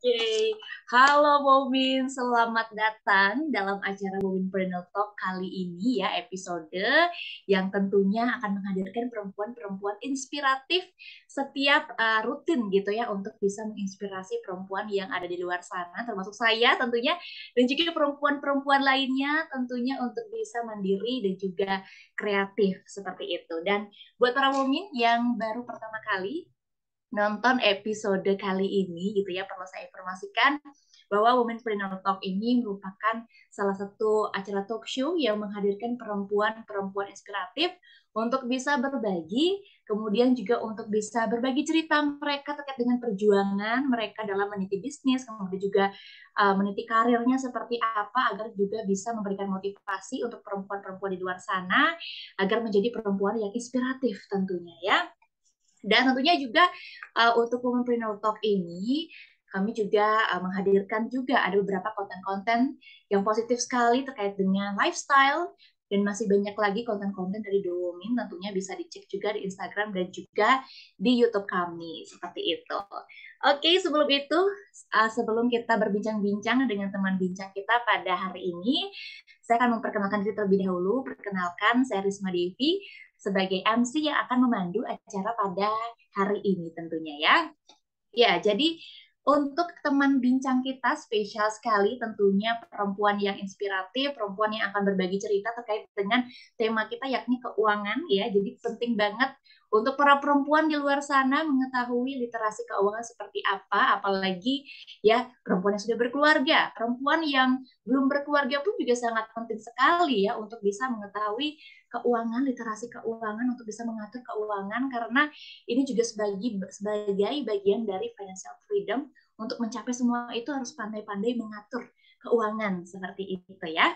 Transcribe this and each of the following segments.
Oke, halo Bomin, selamat datang dalam acara Bominpreneur Talk kali ini ya, episode yang tentunya akan menghadirkan perempuan-perempuan inspiratif setiap rutin gitu ya, untuk bisa menginspirasi perempuan yang ada di luar sana, termasuk saya tentunya, dan juga perempuan-perempuan lainnya tentunya untuk bisa mandiri dan juga kreatif seperti itu. Dan buat para Bomin yang baru pertama kali nonton episode kali ini gitu ya, perlu saya informasikan bahwa Womenpreneur Talk ini merupakan salah satu acara talk show yang menghadirkan perempuan-perempuan inspiratif untuk bisa berbagi, kemudian juga untuk bisa berbagi cerita mereka terkait dengan perjuangan mereka dalam meniti bisnis, kemudian juga meniti karirnya seperti apa, agar juga bisa memberikan motivasi untuk perempuan-perempuan di luar sana agar menjadi perempuan yang inspiratif tentunya ya. Dan tentunya juga untuk Womenpreneur Talk ini kami juga menghadirkan juga ada beberapa konten-konten yang positif sekali terkait dengan lifestyle, dan masih banyak lagi konten-konten dari The Women, tentunya bisa dicek juga di Instagram dan juga di YouTube kami seperti itu. Oke, sebelum itu sebelum kita berbincang-bincang dengan teman bincang kita pada hari ini, saya akan memperkenalkan diri terlebih dahulu. Perkenalkan, saya Risma Devi sebagai MC yang akan memandu acara pada hari ini tentunya ya. Ya, jadi untuk teman bincang kita spesial sekali tentunya perempuan yang inspiratif, perempuan yang akan berbagi cerita terkait dengan tema kita yakni keuangan ya. Jadi penting banget untuk para perempuan di luar sana mengetahui literasi keuangan seperti apa, apalagi ya perempuan yang sudah berkeluarga, perempuan yang belum berkeluarga pun juga sangat penting sekali ya untuk bisa mengetahui keuangan, literasi keuangan, untuk bisa mengatur keuangan, karena ini juga sebagai bagian dari financial freedom. Untuk mencapai semua itu harus pandai-pandai mengatur keuangan seperti itu ya.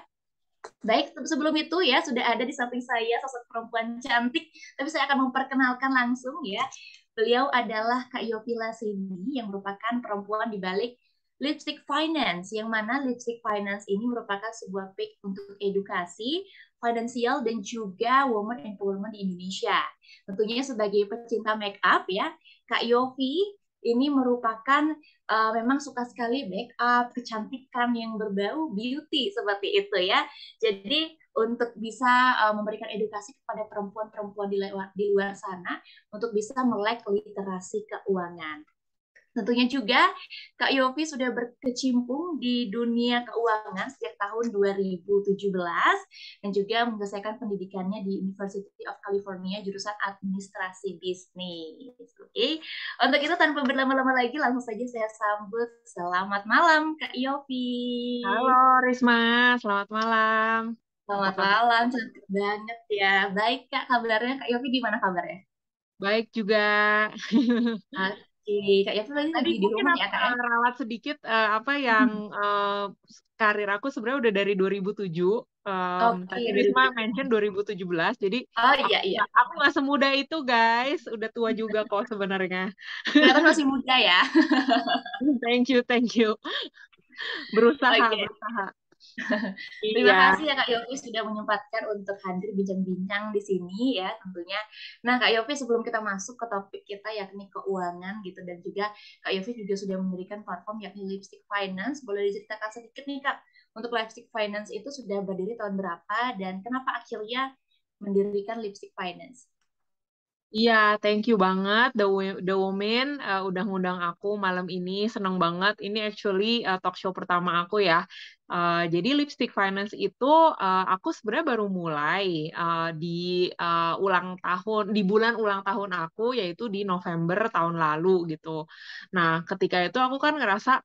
Baik, sebelum itu ya sudah ada di samping saya sosok perempuan cantik, tapi saya akan memperkenalkan langsung ya. Beliau adalah Kak Yopi Lasini yang merupakan perempuan di balik Lipstick Finance, yang mana Lipstick Finance ini merupakan sebuah page untuk edukasi, finansial, dan juga woman empowerment di Indonesia. Tentunya sebagai pecinta make up ya, Kak Yofi ini merupakan memang suka sekali make up, kecantikan yang berbau beauty seperti itu ya. Jadi untuk bisa memberikan edukasi kepada perempuan-perempuan di luar sana untuk bisa melek literasi keuangan. Tentunya juga Kak Yofi sudah berkecimpung di dunia keuangan sejak tahun 2017 dan juga menyelesaikan pendidikannya di University of California jurusan Administrasi Bisnis. Oke, untuk itu tanpa berlama-lama lagi langsung saja saya sambut. Selamat malam Kak Halo Yofi. Risma, selamat malam. Apa Selamat kabar? malam, cantik banget ya. Baik Kak, kabarnya Kak Yofi gimana kabarnya? Baik juga. Oke, Kak Yofi tadi Tadi lagi di mungkin rumah aku ya Kak ya? ralat sedikit apa yang karir aku sebenarnya udah dari 2007. Oke, Tadi Risma 2007. mention 2017, jadi Oh aku iya iya. aku nggak semuda itu guys, udah tua juga kok sebenarnya. Kelihatan masih muda ya. Thank you, thank you. Berusaha, Oke. berusaha. Terima Iya. kasih ya Kak Yofi sudah menyempatkan untuk hadir bincang-bincang di sini ya tentunya. Nah Kak Yofi, sebelum kita masuk ke topik kita yakni keuangan gitu, dan juga Kak Yofi juga sudah mendirikan platform yakni Lipstick Finance. Boleh diceritakan sedikit nih Kak, untuk Lipstick Finance itu sudah berdiri tahun berapa dan kenapa akhirnya mendirikan Lipstick Finance? Iya, thank you banget The Woman udah ngundang aku malam ini. Seneng banget. Ini actually talk show pertama aku ya. Jadi Lipstick Finance itu aku sebenarnya baru mulai di ulang tahun, di bulan ulang tahun aku, yaitu di November tahun lalu gitu. Nah, ketika itu aku kan ngerasa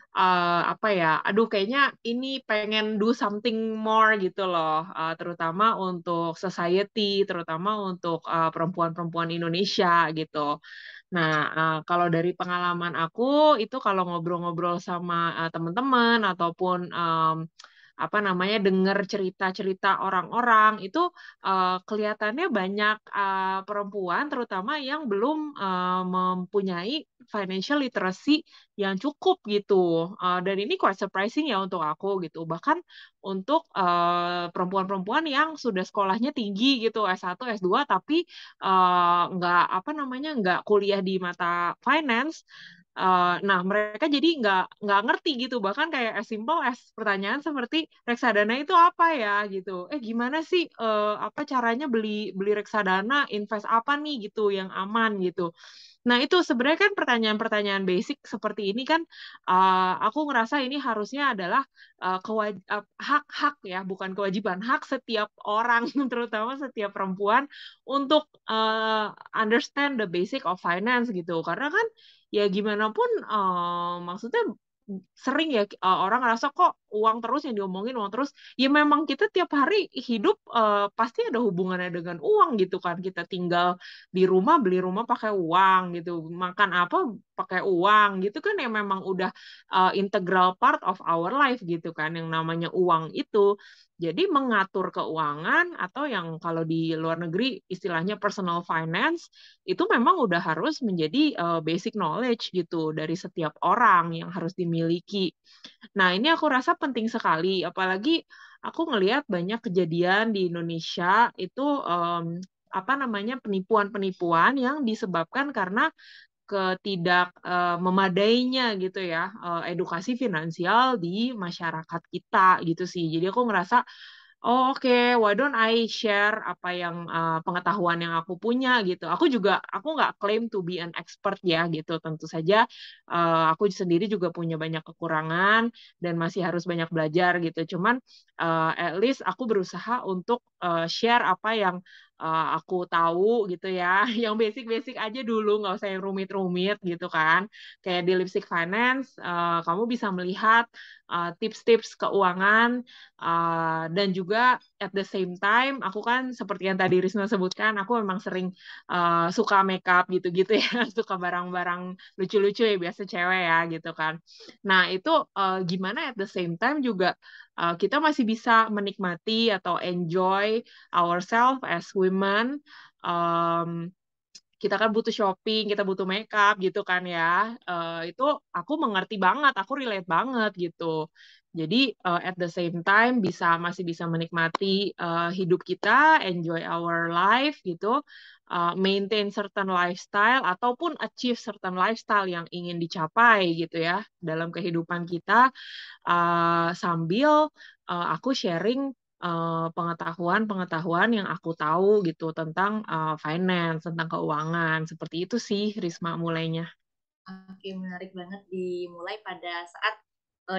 apa ya, aduh kayaknya ini pengen do something more gitu loh, terutama untuk society, terutama untuk perempuan-perempuan Indonesia gitu. Nah, kalau dari pengalaman aku itu kalau ngobrol-ngobrol sama teman-teman ataupun apa namanya dengar cerita-cerita orang-orang itu kelihatannya banyak perempuan terutama yang belum mempunyai financial literacy yang cukup gitu. Dan ini quite surprising ya untuk aku gitu. Bahkan untuk perempuan-perempuan yang sudah sekolahnya tinggi gitu, S1, S2, tapi nggak apa namanya nggak kuliah di mata finance, Nah, mereka jadi nggak ngerti gitu, bahkan kayak as simple as pertanyaan seperti reksadana itu apa ya gitu. Gimana sih apa caranya beli beli reksadana, invest apa nih gitu yang aman gitu. Nah, itu sebenarnya kan pertanyaan-pertanyaan basic seperti ini kan aku ngerasa ini harusnya adalah hak-hak ya, bukan kewajiban, hak setiap orang, terutama setiap perempuan untuk understand the basic of finance gitu. Karena kan ya gimana pun maksudnya sering ya orang ngerasa kok uang terus yang diomongin uang terus ya memang kita tiap hari hidup pasti ada hubungannya dengan uang gitu kan kita tinggal di rumah beli rumah pakai uang gitu makan apa pakai uang gitu kan yang memang udah integral part of our life gitu kan yang namanya uang itu jadi mengatur keuangan atau yang kalau di luar negeri istilahnya personal finance itu memang udah harus menjadi basic knowledge gitu dari setiap orang yang harus dimiliki. Nah, ini aku rasa penting sekali, apalagi aku ngelihat banyak kejadian di Indonesia itu apa namanya penipuan-penipuan yang disebabkan karena ketidak memadainya gitu ya edukasi finansial di masyarakat kita gitu sih. Jadi aku ngerasa oh, oke, why don't I share apa yang pengetahuan yang aku punya gitu. Aku nggak claim to be an expert ya gitu. Tentu saja aku sendiri juga punya banyak kekurangan dan masih harus banyak belajar gitu. Cuman at least aku berusaha untuk share apa yang aku tahu gitu ya. Yang basic-basic aja dulu, nggak usah yang rumit-rumit gitu kan. Kayak di Lipstick Finance, kamu bisa melihat tips-tips keuangan dan juga at the same time aku kan seperti yang tadi Risno sebutkan aku memang sering suka makeup gitu-gitu ya suka barang-barang lucu-lucu ya biasa cewek ya gitu kan nah itu gimana at the same time juga kita masih bisa menikmati atau enjoy ourselves as women um, kita kan butuh shopping, kita butuh makeup gitu kan ya. Itu aku mengerti banget, aku relate banget gitu. Jadi at the same time masih bisa menikmati hidup kita, enjoy our life gitu, maintain certain lifestyle ataupun achieve certain lifestyle yang ingin dicapai gitu ya dalam kehidupan kita sambil aku sharing pengetahuan-pengetahuan yang aku tahu gitu tentang finance, tentang keuangan. Seperti itu sih Risma mulainya. Oke, menarik banget dimulai pada saat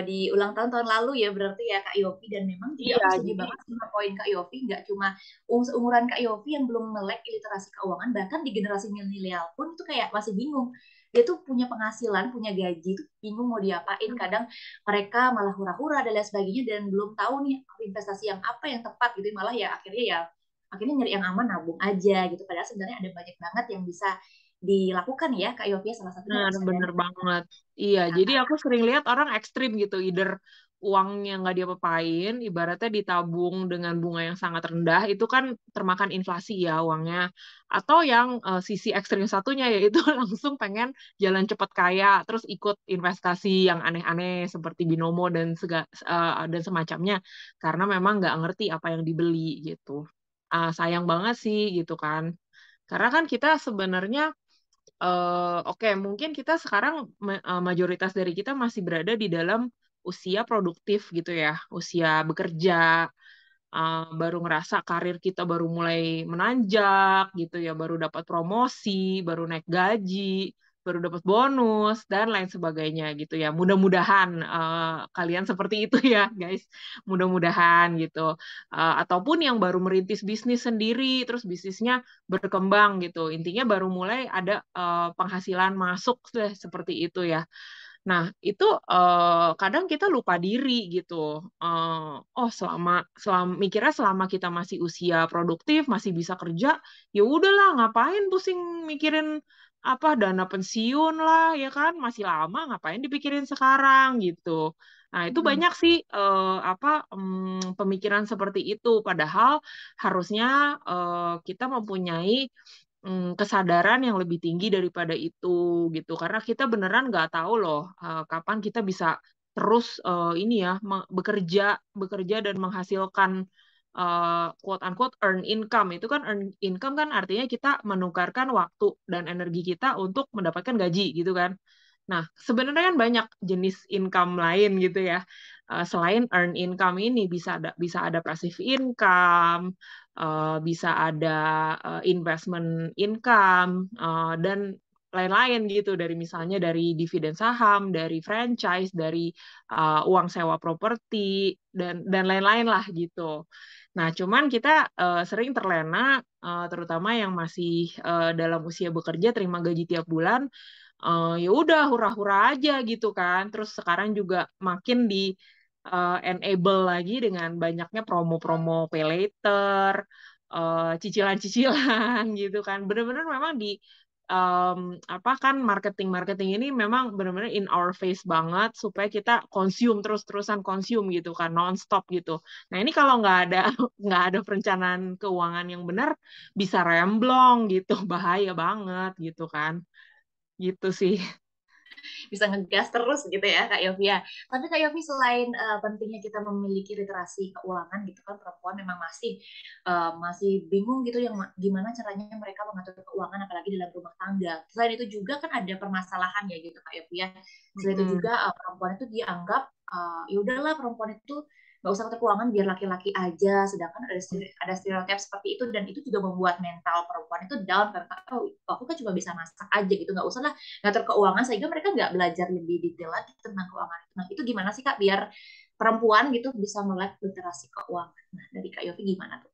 di ulang tahun lalu ya berarti ya Kak Yofi dan memang juga Iya, aku setuju jadi banget sama poin Kak Yofi nggak cuma seumuran Kak Yofi yang belum melek literasi keuangan bahkan di generasi milenial pun itu kayak masih bingung dia tuh punya penghasilan punya gaji tuh bingung mau diapain kadang mereka malah hura-hura dan lain sebagainya dan belum tahu nih investasi yang apa yang tepat gitu malah ya akhirnya nyari yang aman nabung aja gitu padahal sebenarnya ada banyak banget yang bisa dilakukan ya Kak Yofi salah satunya reksadana. bener banget. Iya, jadi aku sering lihat orang ekstrim gitu, either uangnya nggak diapa-apain, ibaratnya ditabung dengan bunga yang sangat rendah, itu kan termakan inflasi ya uangnya. Atau yang sisi ekstrim satunya yaitu langsung pengen jalan cepat kaya, terus ikut investasi yang aneh-aneh seperti binomo dan semacamnya, karena memang nggak ngerti apa yang dibeli gitu. Sayang banget sih gitu kan. Karena kan kita sebenarnya oke, mungkin kita sekarang mayoritas dari kita masih berada di dalam usia produktif gitu ya, usia bekerja, baru ngerasa karir kita baru mulai menanjak gitu ya, baru dapat promosi, baru naik gaji, baru dapat bonus dan lain sebagainya gitu ya. Mudah-mudahan kalian seperti itu ya, guys. Mudah-mudahan gitu. Ataupun yang baru merintis bisnis sendiri, terus bisnisnya berkembang gitu. Intinya baru mulai ada penghasilan masuk deh seperti itu ya. Nah, itu kadang kita lupa diri gitu. Oh, selama mikirnya selama kita masih usia produktif, masih bisa kerja, ya udahlah, ngapain pusing mikirin apa dana pensiun lah, ya kan? Masih lama, ngapain dipikirin sekarang gitu. Nah, itu Hmm. banyak sih pemikiran seperti itu. Padahal harusnya kita mempunyai kesadaran yang lebih tinggi daripada itu gitu karena kita beneran nggak tahu loh kapan kita bisa terus ini ya bekerja dan menghasilkan quote unquote earn income itu kan earn income kan artinya kita menukarkan waktu dan energi kita untuk mendapatkan gaji gitu kan Nah, sebenarnya kan banyak jenis income lain gitu ya. Selain earn income ini bisa ada passive income, bisa ada investment income, dan lain-lain gitu, dari misalnya dari dividen saham, dari franchise, dari uang sewa properti dan lain-lain lah gitu. Nah, cuman kita sering terlena, terutama yang masih dalam usia bekerja, terima gaji tiap bulan, ya udah hura-hura aja gitu kan. Terus sekarang juga makin di enable lagi dengan banyaknya promo-promo pay later, cicilan-cicilan gitu kan. Bener-bener memang di apa kan, marketing ini memang benar-benar in our face banget supaya kita consume terus-terusan consume gitu kan, non-stop gitu. Nah ini kalau nggak ada nggak ada perencanaan keuangan yang benar, bisa remblong gitu, bahaya banget gitu kan, gitu sih. Bisa ngegas terus gitu ya Kak Yofi ya. Tapi Kak Yofi, selain pentingnya kita memiliki literasi keuangan gitu kan, perempuan memang masih bingung gitu yang gimana caranya mereka mengatur keuangan apalagi dalam rumah tangga. Selain itu juga kan ada permasalahan ya gitu Kak Yofi ya. Selain itu Mm-mm. juga perempuan itu dianggap ya udahlah, perempuan itu nggak usah ngatur keuangan, biar laki-laki aja, sedangkan ada stereotip seperti itu, dan itu juga membuat mental perempuan itu down karena oh, aku kan cuma bisa masak aja gitu, nggak usah lah ngatur keuangan, sehingga mereka nggak belajar lebih detail lagi tentang keuangan itu. Nah, itu gimana sih Kak biar perempuan gitu bisa melek literasi keuangan? Nah, dari Kak Yofi gimana tuh?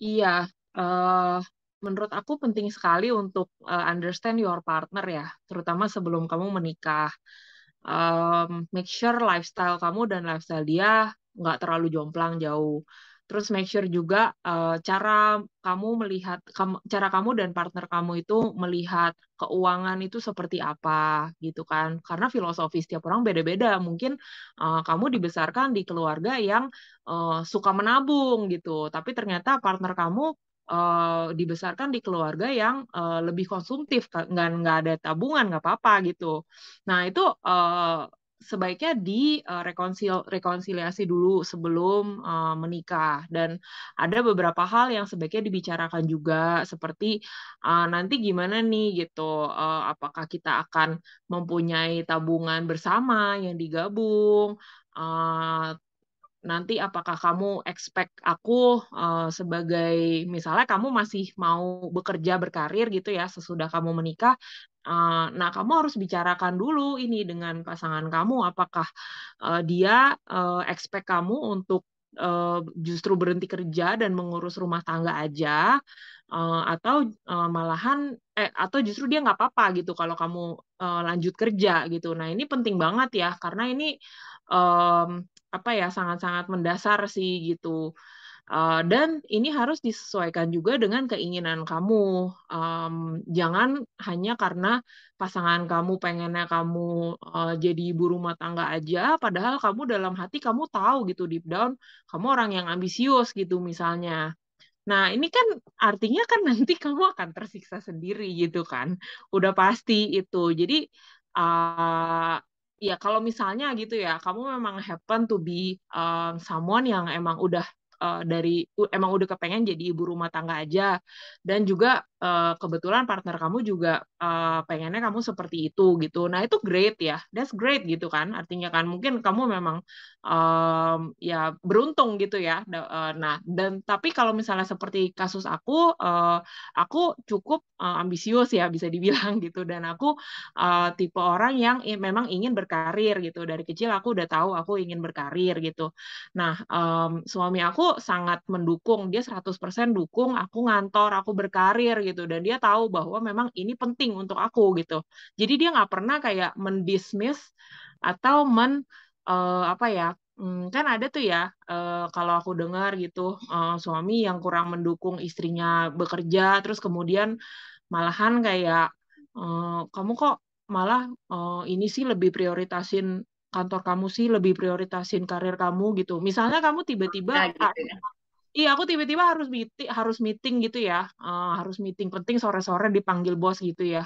Iya, eh, menurut aku penting sekali untuk understand your partner ya, terutama sebelum kamu menikah. Make sure lifestyle kamu dan lifestyle dia nggak terlalu jomplang jauh. Terus make sure juga cara kamu dan partner kamu itu melihat keuangan itu seperti apa gitu kan. Karena filosofi setiap orang beda-beda. Mungkin kamu dibesarkan di keluarga yang suka menabung gitu, tapi ternyata partner kamu dibesarkan di keluarga yang lebih konsumtif, nggak ada tabungan, nggak apa-apa gitu. Nah, itu sebaiknya rekonsiliasi dulu sebelum menikah. Dan ada beberapa hal yang sebaiknya dibicarakan juga, seperti nanti gimana nih gitu, apakah kita akan mempunyai tabungan bersama yang digabung, uh, nanti apakah kamu expect aku sebagai, misalnya kamu masih mau bekerja berkarir gitu ya sesudah kamu menikah, nah kamu harus bicarakan dulu ini dengan pasangan kamu, apakah dia expect kamu untuk justru berhenti kerja dan mengurus rumah tangga aja, atau justru dia nggak apa-apa gitu kalau kamu lanjut kerja gitu. Nah ini penting banget ya, karena ini apa ya, sangat-sangat mendasar sih gitu. Dan ini harus disesuaikan juga dengan keinginan kamu. Jangan hanya karena pasangan kamu pengennya kamu jadi ibu rumah tangga aja, padahal kamu dalam hati kamu tahu gitu, deep down kamu orang yang ambisius gitu misalnya. Nah, ini kan artinya kan nanti kamu akan tersiksa sendiri gitu kan. Udah pasti itu. Jadi ya kalau misalnya gitu ya, kamu memang happen to be someone yang emang udah emang udah kepengen jadi ibu rumah tangga aja, dan juga kebetulan partner kamu juga pengennya kamu seperti itu gitu. Nah, itu great ya. That's great gitu kan. Artinya kan mungkin kamu memang ya beruntung gitu ya. Nah, dan tapi kalau misalnya seperti kasus aku cukup ambisius ya bisa dibilang gitu, dan aku tipe orang yang memang ingin berkarir gitu. Dari kecil aku udah tahu aku ingin berkarir gitu. Nah, suami aku sangat mendukung, dia 100% dukung aku ngantor, aku berkarir gitu, dan dia tahu bahwa memang ini penting untuk aku gitu. Jadi dia nggak pernah kayak mendismiss atau apa ya, kan ada tuh ya, kalau aku dengar gitu, suami yang kurang mendukung istrinya bekerja, terus kemudian malahan kayak, kamu kok malah ini sih lebih prioritasin kantor kamu sih, lebih prioritasin karir kamu gitu. Misalnya kamu tiba-tiba, Nah, gitu ya. iya aku tiba-tiba harus meeting gitu ya, harus meeting penting sore-sore dipanggil bos gitu ya.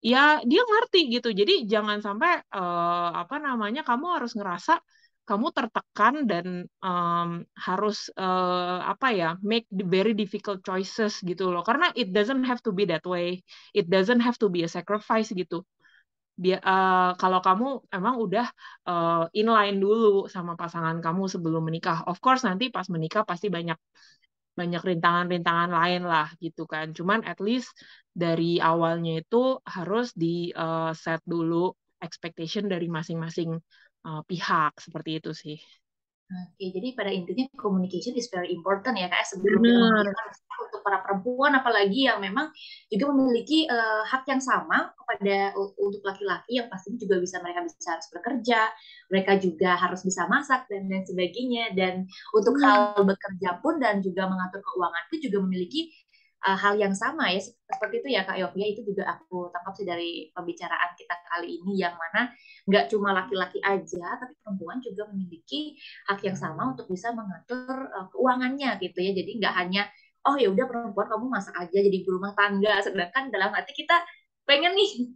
Ya dia ngerti gitu. Jadi jangan sampai apa namanya, kamu harus ngerasa kamu tertekan dan harus apa ya, make the very difficult choices gitu loh. Karena it doesn't have to be that way. It doesn't have to be a sacrifice gitu. Kalau kamu emang udah inline dulu sama pasangan kamu sebelum menikah. Of course nanti pas menikah pasti banyak banyak rintangan-rintangan lain lah gitu kan. Cuman at least dari awalnya itu harus di set dulu expectation dari masing-masing pihak seperti itu sih. Oke, jadi pada intinya communication is very important ya kak, sebelum kita Bener. memutuskan untuk para perempuan apalagi yang memang juga memiliki hak yang sama kepada untuk laki-laki yang pastinya juga mereka bisa harus bekerja, mereka juga harus bisa masak dan lain sebagainya, dan untuk Iya. hal bekerja pun dan juga mengatur keuangan itu juga memiliki hal yang sama ya, seperti itu ya kak Yovia. Itu juga aku tangkap sih dari pembicaraan kita kali ini, yang mana nggak cuma laki-laki aja tapi perempuan juga memiliki hak yang sama untuk bisa mengatur keuangannya gitu ya. Jadi nggak hanya oh ya udah perempuan kamu masak aja jadi ibu rumah tangga, sedangkan dalam hati kita pengen nih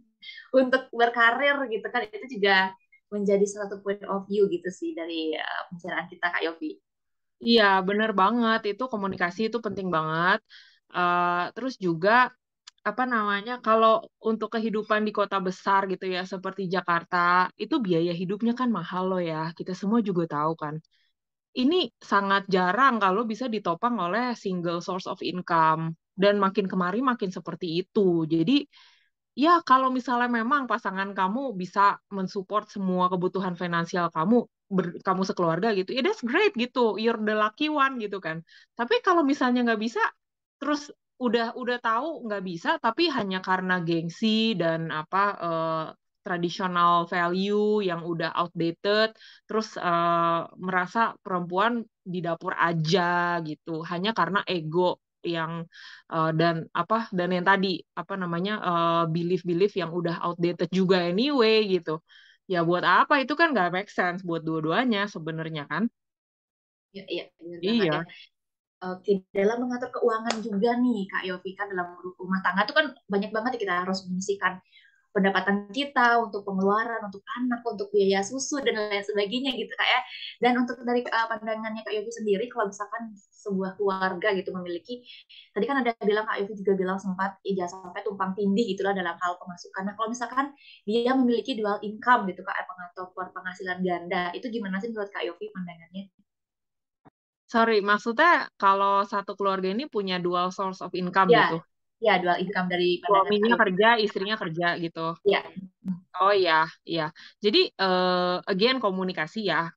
untuk berkarir gitu kan. Itu juga menjadi salah satu point of view gitu sih dari pembicaraan kita Kak Yofi. Iya, bener banget. Itu komunikasi itu penting banget. Terus juga apa namanya, kalau untuk kehidupan di kota besar gitu ya, seperti Jakarta, itu biaya hidupnya kan mahal loh ya. Kita semua juga tahu kan. Ini sangat jarang kalau bisa ditopang oleh single source of income. Dan makin kemari makin seperti itu. Jadi ya, kalau misalnya memang pasangan kamu bisa mensupport semua kebutuhan finansial kamu, kamu sekeluarga gitu, ya that's great gitu, you're the lucky one gitu kan. Tapi kalau misalnya nggak bisa, terus udah tahu nggak bisa, tapi hanya karena gengsi dan apa traditional value yang udah outdated, terus merasa perempuan di dapur aja gitu, hanya karena ego yang dan yang tadi apa namanya belief-belief yang udah outdated juga anyway gitu. Ya buat apa itu kan nggak make sense buat dua-duanya sebenarnya kan? Ya, iya benar banget ya. Iya. Oke, dalam mengatur keuangan juga nih Kak Yofi, kan dalam rumah tangga tuh kan banyak banget ya kita harus menyisihkan pendapatan kita untuk pengeluaran, untuk anak, untuk biaya susu dan lain sebagainya gitu kak ya. Dan untuk dari pandangannya Kak Yofi sendiri, kalau misalkan sebuah keluarga gitu memiliki, tadi kan ada bilang Kak Yofi juga bilang sempat jangan sampai tumpang tindih gitulah dalam hal pemasukan. Nah kalau misalkan dia memiliki dual income gitu kak, atau penghasilan ganda, itu gimana sih menurut Kak Yofi pandangannya? Sorry, maksudnya kalau satu keluarga ini punya dual source of income Ya, gitu. ya dual income dari pandangan Kak Suaminya Yofi. kerja, istrinya kerja gitu. Ya, Oh iya, iya. Jadi again komunikasi ya,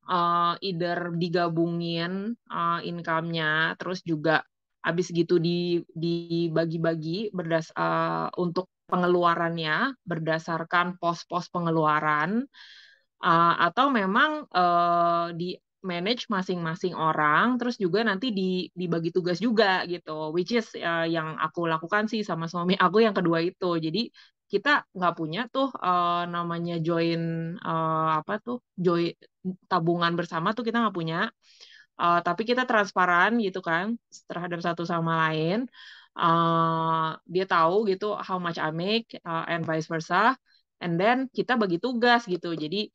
either digabungin income-nya, terus juga habis gitu dibagi-bagi untuk pengeluarannya berdasarkan pos-pos pengeluaran, atau memang di manage masing-masing orang, terus juga nanti dibagi tugas juga gitu, which is yang aku lakukan sih sama suami aku yang kedua itu. Jadi kita nggak punya tuh namanya apa tuh join tabungan bersama tuh kita nggak punya. Tapi kita transparan gitu kan terhadap satu sama lain. Dia tahu gitu how much I make and vice versa. And then kita bagi tugas gitu. Jadi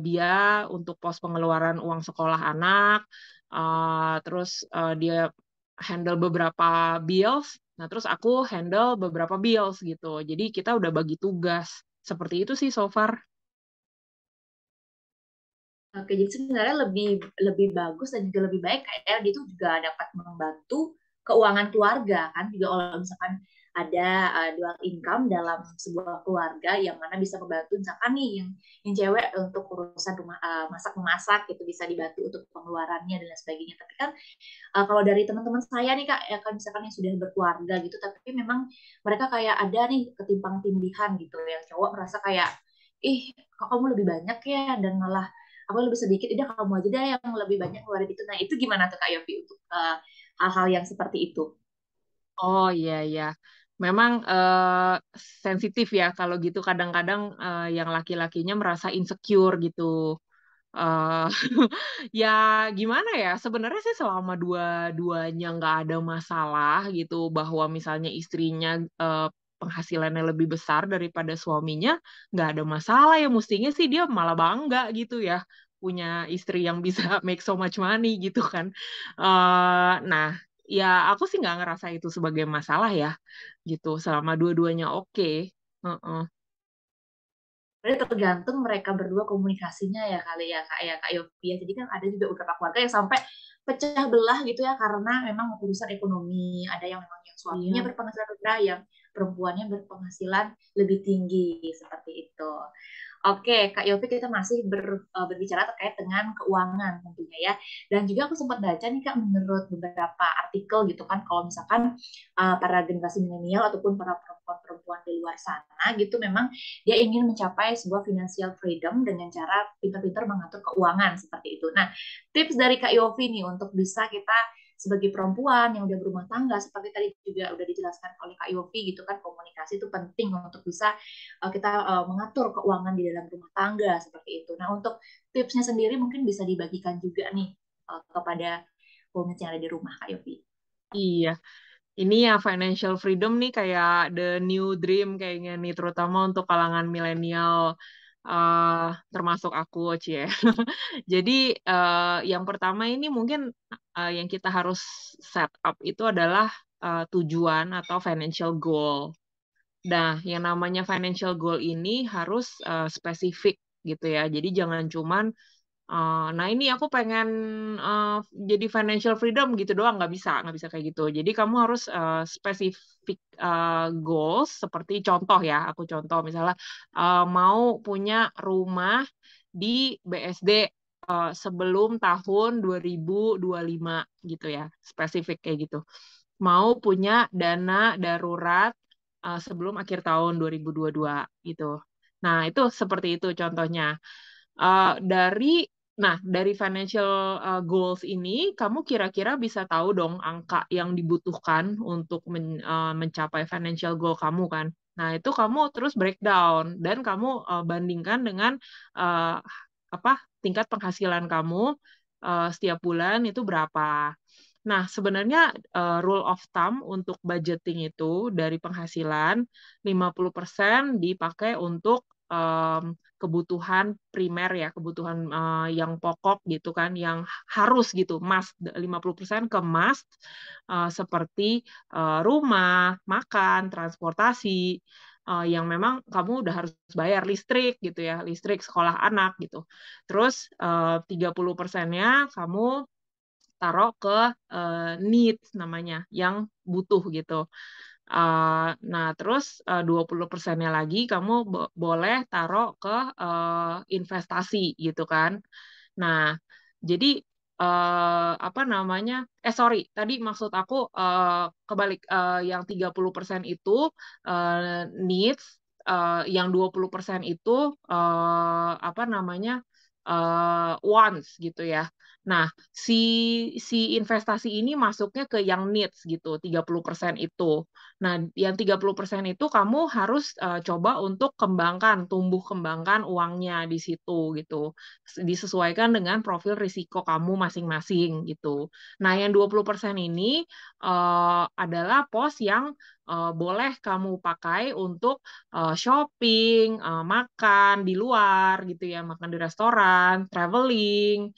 dia untuk pos pengeluaran uang sekolah anak, terus dia handle beberapa bills. Nah, terus aku handle beberapa bills gitu. Jadi kita udah bagi tugas. Seperti itu sih so far. oke, jadi sebenarnya lebih lebih bagus dan juga lebih baik kayak dia tuh juga dapat membantu keuangan keluarga kan, juga kalau misalkan ada dual income dalam sebuah keluarga yang mana bisa membantu misalkan nih yang cewek untuk urusan rumah masak memasak itu bisa dibantu untuk pengeluarannya dan lain sebagainya. Tapi kan kalau dari teman-teman saya nih kak, ya kan misalkan yang sudah berkeluarga gitu, tapi memang mereka kayak ada nih ketimpang tindihan gitu, yang cowok merasa kayak ih kok kamu lebih banyak ya, dan malah aku lebih sedikit, udah kamu aja deh yang lebih banyak ngeluarin itu. Nah itu gimana tuh kak Yofi untuk hal-hal yang seperti itu? Oh iya iya. Memang sensitif ya kalau gitu kadang-kadang yang laki-lakinya merasa insecure gitu. eh Ya gimana ya? Sebenarnya sih selama dua-duanya nggak ada masalah gitu bahwa misalnya istrinya eh, penghasilannya lebih besar daripada suaminya, nggak ada masalah ya. Mestinya sih dia malah bangga gitu ya punya istri yang bisa make so much money gitu kan. Nah, ya aku sih nggak ngerasa itu sebagai masalah ya gitu selama dua-duanya oke. Heeh. Berarti tergantung mereka berdua komunikasinya ya kali ya Kak Yofi ya. Jadi kan ada juga beberapa keluarga yang sampai pecah belah gitu ya karena memang urusan ekonomi. Ada yang memang yang suaminya Iya. berpenghasilan rendah, yang perempuannya berpenghasilan lebih tinggi seperti itu. Oke, Kak Yofi, kita masih berbicara terkait dengan keuangan tentunya ya. Dan juga aku sempat baca nih Kak, menurut beberapa artikel gitu kan, kalau misalkan para generasi milenial ataupun para perempuan-perempuan di luar sana gitu, memang dia ingin mencapai sebuah financial freedom dengan cara pintar-pintar mengatur keuangan seperti itu. Nah, tips dari Kak Yofi nih untuk bisa kita sebagai perempuan yang udah berumah tangga, seperti tadi juga udah dijelaskan oleh Kak Yofi gitu kan, komunikasi itu penting untuk bisa kita mengatur keuangan di dalam rumah tangga seperti itu. Nah, untuk tipsnya sendiri mungkin bisa dibagikan juga nih kepada women yang ada di rumah, Kak Yofi. Iya. Ini ya financial freedom nih kayak the new dream kayaknya nih, terutama untuk kalangan milenial, termasuk aku, Cie. Jadi yang pertama ini mungkin yang kita harus set up itu adalah tujuan atau financial goal. Nah, yang namanya financial goal ini harus spesifik gitu ya. Jadi jangan cuman nah ini aku pengen jadi financial freedom gitu doang, nggak bisa kayak gitu. Jadi kamu harus spesifik goals, seperti contoh ya, aku contoh misalnya mau punya rumah di BSD sebelum tahun 2025 gitu ya, spesifik kayak gitu. Mau punya dana darurat sebelum akhir tahun 2022 gitu. Nah, itu seperti itu contohnya. Dari dari financial goals ini, kamu kira-kira bisa tahu dong angka yang dibutuhkan untuk mencapai financial goal kamu kan. Nah, itu kamu terus breakdown dan kamu bandingkan dengan uh, apa tingkat penghasilan kamu setiap bulan itu berapa. Nah, sebenarnya rule of thumb untuk budgeting itu dari penghasilan 50% dipakai untuk kebutuhan primer ya, kebutuhan yang pokok gitu kan, yang harus gitu, must, 50% ke must, seperti rumah, makan, transportasi, yang memang kamu udah harus bayar, listrik gitu ya, listrik sekolah anak gitu. Terus 30%-nya kamu taruh ke needs namanya, yang butuh gitu. Nah, terus 20%-nya lagi kamu boleh taruh ke investasi gitu kan. Nah, jadi apa namanya? Sorry, tadi maksud aku kebalik, yang 30% itu needs, yang 20% itu apa namanya? Wants gitu ya. Nah, si investasi ini masuknya ke yang needs gitu, 30% itu. Nah, yang 30% itu kamu harus coba untuk tumbuh kembangkan uangnya di situ gitu. Disesuaikan dengan profil risiko kamu masing-masing gitu. Nah, yang 20% ini adalah pos yang boleh kamu pakai untuk shopping, makan di luar gitu ya, makan di restoran, traveling,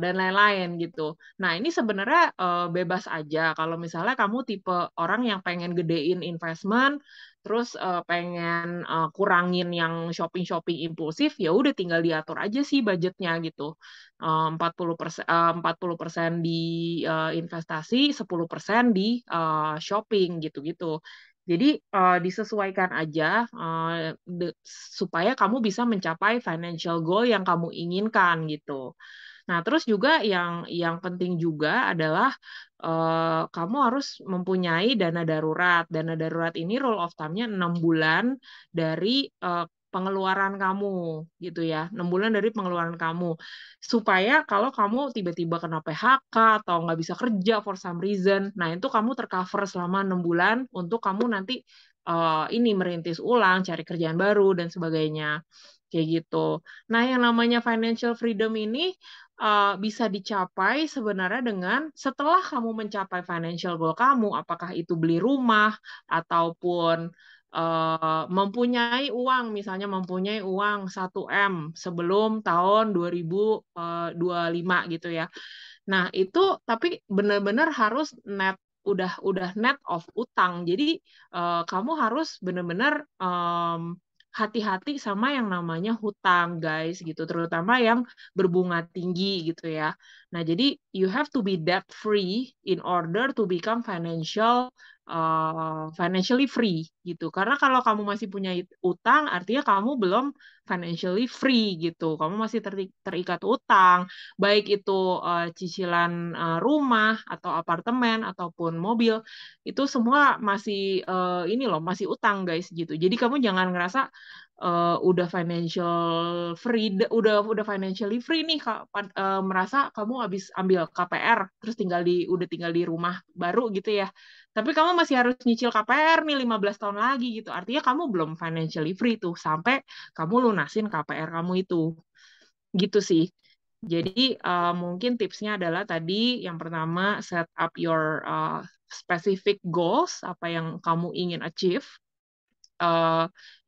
dan lain-lain gitu. Nah, ini sebenarnya bebas aja. Kalau misalnya kamu tipe orang yang pengen gedein investment, terus pengen kurangin yang shopping-shopping impulsif, ya udah tinggal diatur aja sih budgetnya gitu. 40% di investasi, 10% di shopping gitu-gitu. Jadi disesuaikan aja supaya kamu bisa mencapai financial goal yang kamu inginkan gitu. Nah, terus juga yang penting juga adalah kamu harus mempunyai dana darurat. Dana darurat ini rule of thumb-nya 6 bulan dari pengeluaran kamu gitu ya. 6 bulan dari pengeluaran kamu. Supaya kalau kamu tiba-tiba kena PHK atau nggak bisa kerja for some reason, nah itu kamu tercover selama 6 bulan untuk kamu nanti ini merintis ulang, cari kerjaan baru dan sebagainya. Kayak gitu. Nah, yang namanya financial freedom ini bisa dicapai sebenarnya dengan setelah kamu mencapai financial goal kamu, apakah itu beli rumah ataupun mempunyai uang, misalnya mempunyai uang 1 M sebelum tahun 2025 gitu ya. Nah, itu tapi benar-benar harus udah net of utang. Jadi kamu harus benar-benar hati-hati sama yang namanya hutang, guys, gitu, terutama yang berbunga tinggi gitu ya. Nah, jadi you have to be debt free in order to become financially free gitu. Karena kalau kamu masih punya utang, artinya kamu belum financially free gitu. Kamu masih terikat utang, baik itu cicilan rumah atau apartemen ataupun mobil, itu semua masih ini loh, masih utang, guys, gitu. Jadi kamu jangan ngerasa udah udah financially free nih, merasa kamu habis ambil KPR terus udah tinggal di rumah baru gitu ya. Tapi kamu masih harus nyicil KPR nih 15 tahun lagi gitu. Artinya kamu belum financially free tuh sampai kamu lunasin KPR kamu itu. Gitu sih. Jadi mungkin tipsnya adalah tadi yang pertama, set up your specific goals, apa yang kamu ingin achieve.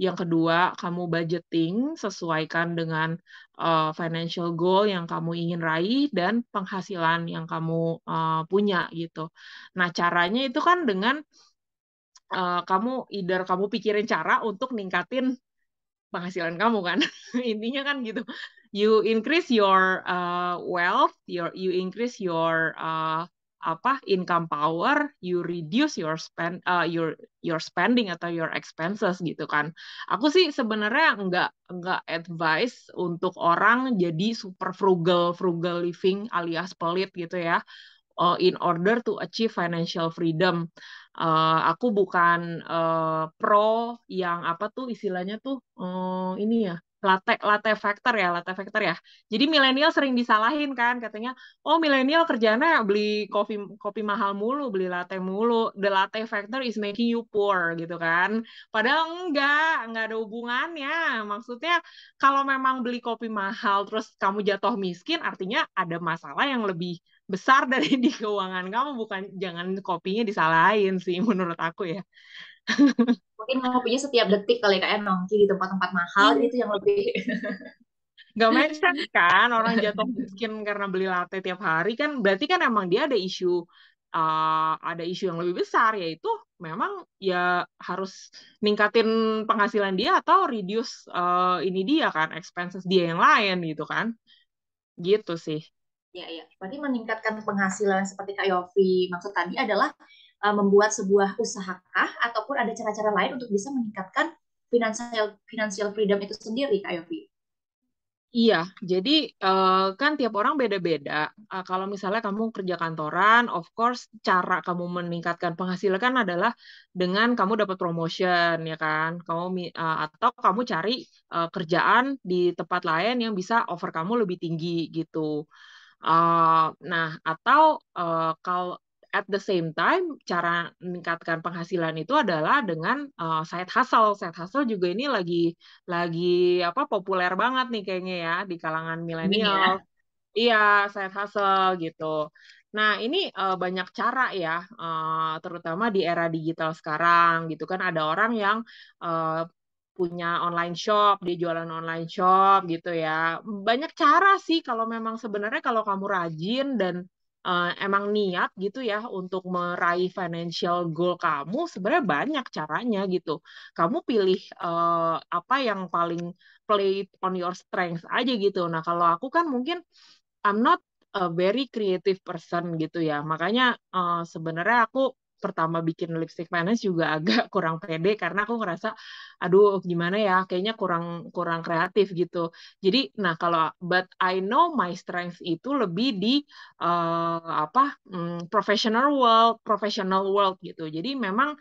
Yang kedua, kamu budgeting, sesuaikan dengan financial goal yang kamu ingin raih dan penghasilan yang kamu punya gitu. Nah, caranya itu kan dengan kamu pikirin cara untuk ningkatin penghasilan kamu kan. Intinya kan gitu. You increase your wealth, you increase your income power, you reduce your spending atau your expenses gitu kan. Aku sih sebenarnya nggak advice untuk orang jadi super frugal living alias pelit gitu ya, in order to achieve financial freedom. Aku bukan pro yang apa tuh istilahnya tuh, ini ya, latte factor ya. Jadi milenial sering disalahin kan, katanya, oh milenial kerjanya beli kopi kopi mahal mulu, beli latte mulu. The latte factor is making you poor gitu kan. Padahal enggak ada hubungannya. Maksudnya kalau memang beli kopi mahal terus kamu jatuh miskin, artinya ada masalah yang lebih besar dari di keuangan kamu, bukan, jangan kopinya disalahin sih menurut aku ya. Mungkin ngopinya setiap detik kali kayak nongki di tempat-tempat mahal Iya. gitu yang lebih. Nggak make sense kan orang jatuh miskin karena beli latte tiap hari, kan berarti kan emang dia ada isu yang lebih besar, yaitu memang ya harus ningkatin penghasilan dia atau reduce ini dia kan, expenses dia yang lain gitu kan, gitu sih. Ya, ya. Berarti meningkatkan penghasilan seperti Kak Yofi maksud tadi adalah membuat sebuah usaha kah ataupun ada cara-cara lain untuk bisa meningkatkan financial freedom itu sendiri, Kak Yofi? Iya, jadi kan tiap orang beda-beda. Kalau misalnya kamu kerja kantoran, of course cara kamu meningkatkan penghasilan kan adalah dengan kamu dapat promotion, ya kan? Atau kamu cari kerjaan di tempat lain yang bisa offer kamu lebih tinggi gitu. Nah, atau kalau at the same time, cara meningkatkan penghasilan itu adalah dengan side hustle. Side hustle juga ini lagi apa, populer banget nih kayaknya ya di kalangan Amin milenial. ya. Iya, side hustle gitu. Nah, ini banyak cara ya, terutama di era digital sekarang gitu kan, ada orang yang punya online shop, dia jualan online shop gitu ya. Banyak cara sih kalau memang sebenarnya kalau kamu rajin dan emang niat gitu ya untuk meraih financial goal kamu, sebenarnya banyak caranya gitu. Kamu pilih apa yang paling play on your strength aja gitu. Nah, kalau aku kan mungkin I'm not a very creative person gitu ya. Makanya sebenarnya aku pertama bikin lipstick finance juga agak kurang pede karena aku ngerasa, aduh gimana ya, kayaknya kurang kurang kreatif gitu. Jadi, nah kalau but I know my strength itu lebih di professional world gitu. Jadi memang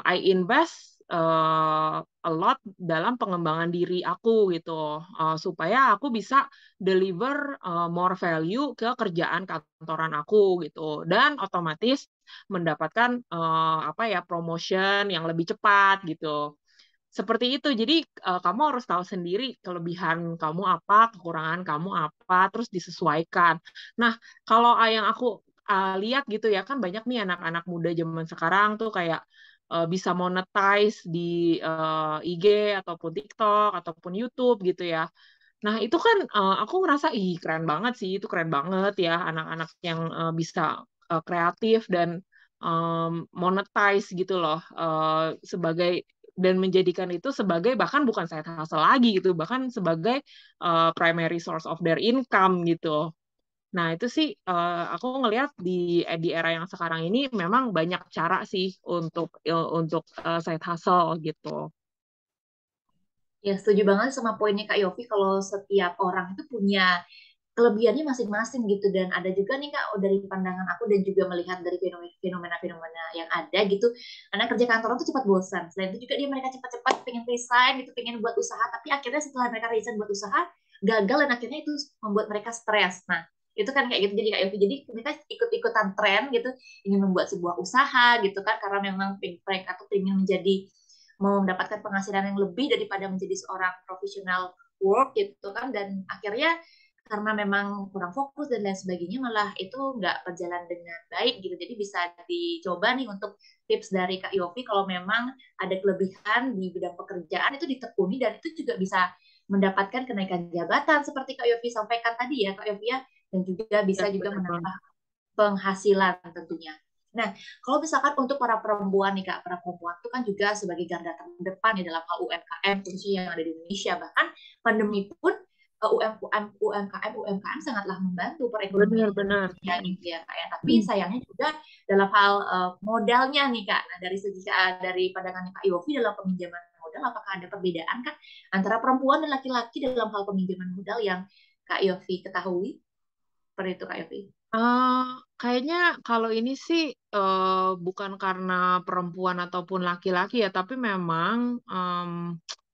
I invest a lot dalam pengembangan diri aku gitu, supaya aku bisa deliver more value ke kerjaan kantoran aku gitu, dan otomatis mendapatkan apa ya, promotion yang lebih cepat gitu. Seperti itu. Jadi kamu harus tahu sendiri kelebihan kamu apa, kekurangan kamu apa, terus disesuaikan. Nah, kalau yang aku lihat gitu ya, kan banyak nih anak-anak muda zaman sekarang tuh kayak bisa monetize di IG ataupun TikTok ataupun YouTube gitu ya. Nah, itu kan aku ngerasa, ih keren banget sih, itu keren banget ya anak-anak yang bisa kreatif dan monetize gitu loh, sebagai dan menjadikan itu sebagai bahkan bukan side hustle lagi gitu, bahkan sebagai primary source of their income gitu. Nah, itu sih aku ngelihat di era yang sekarang ini memang banyak cara sih untuk side hustle gitu. Ya, setuju banget sama poinnya Kak Yofi kalau setiap orang itu punya kelebihannya masing-masing gitu dan ada juga nih Kak dari pandangan aku dan juga melihat dari fenomena-fenomena yang ada gitu karena kerja kantoran tuh cepat bosan selain itu juga mereka cepat-cepat pengen resign gitu pengen buat usaha tapi akhirnya setelah mereka resign buat usaha gagal dan akhirnya itu membuat mereka stres. Nah itu kan kayak gitu jadi kayak gitu jadi mereka ikut-ikutan tren gitu ingin membuat sebuah usaha gitu kan karena memang mereka tuh ingin menjadi mau mendapatkan penghasilan yang lebih daripada menjadi seorang profesional work gitu kan dan akhirnya karena memang kurang fokus dan lain sebagainya malah itu nggak berjalan dengan baik gitu jadi bisa dicoba nih untuk tips dari Kak Yofi kalau memang ada kelebihan di bidang pekerjaan itu ditekuni dan itu juga bisa mendapatkan kenaikan jabatan seperti Kak Yofi sampaikan tadi ya Kak Yofi ya dan juga Ya, bisa juga benar banget. menambah penghasilan tentunya. Nah, kalau misalkan untuk para perempuan nih Kak, para perempuan itu kan juga sebagai garda terdepan ya dalam hal UMKM khususnya yang ada di Indonesia. Bahkan pandemi pun UMKM sangatlah membantu perekonomian Benar-benar. Indonesia gitu ya Kak ya. Tapi sayangnya juga dalam hal modalnya nih Kak. Nah, dari segi dari pandangannya Kak Yofi dalam peminjaman modal apakah ada perbedaan kan antara perempuan dan laki-laki dalam hal peminjaman modal yang Kak Yofi ketahui? Seperti itu Kak Yofi. Eh, Kayaknya kalau ini sih bukan karena perempuan ataupun laki-laki ya, tapi memang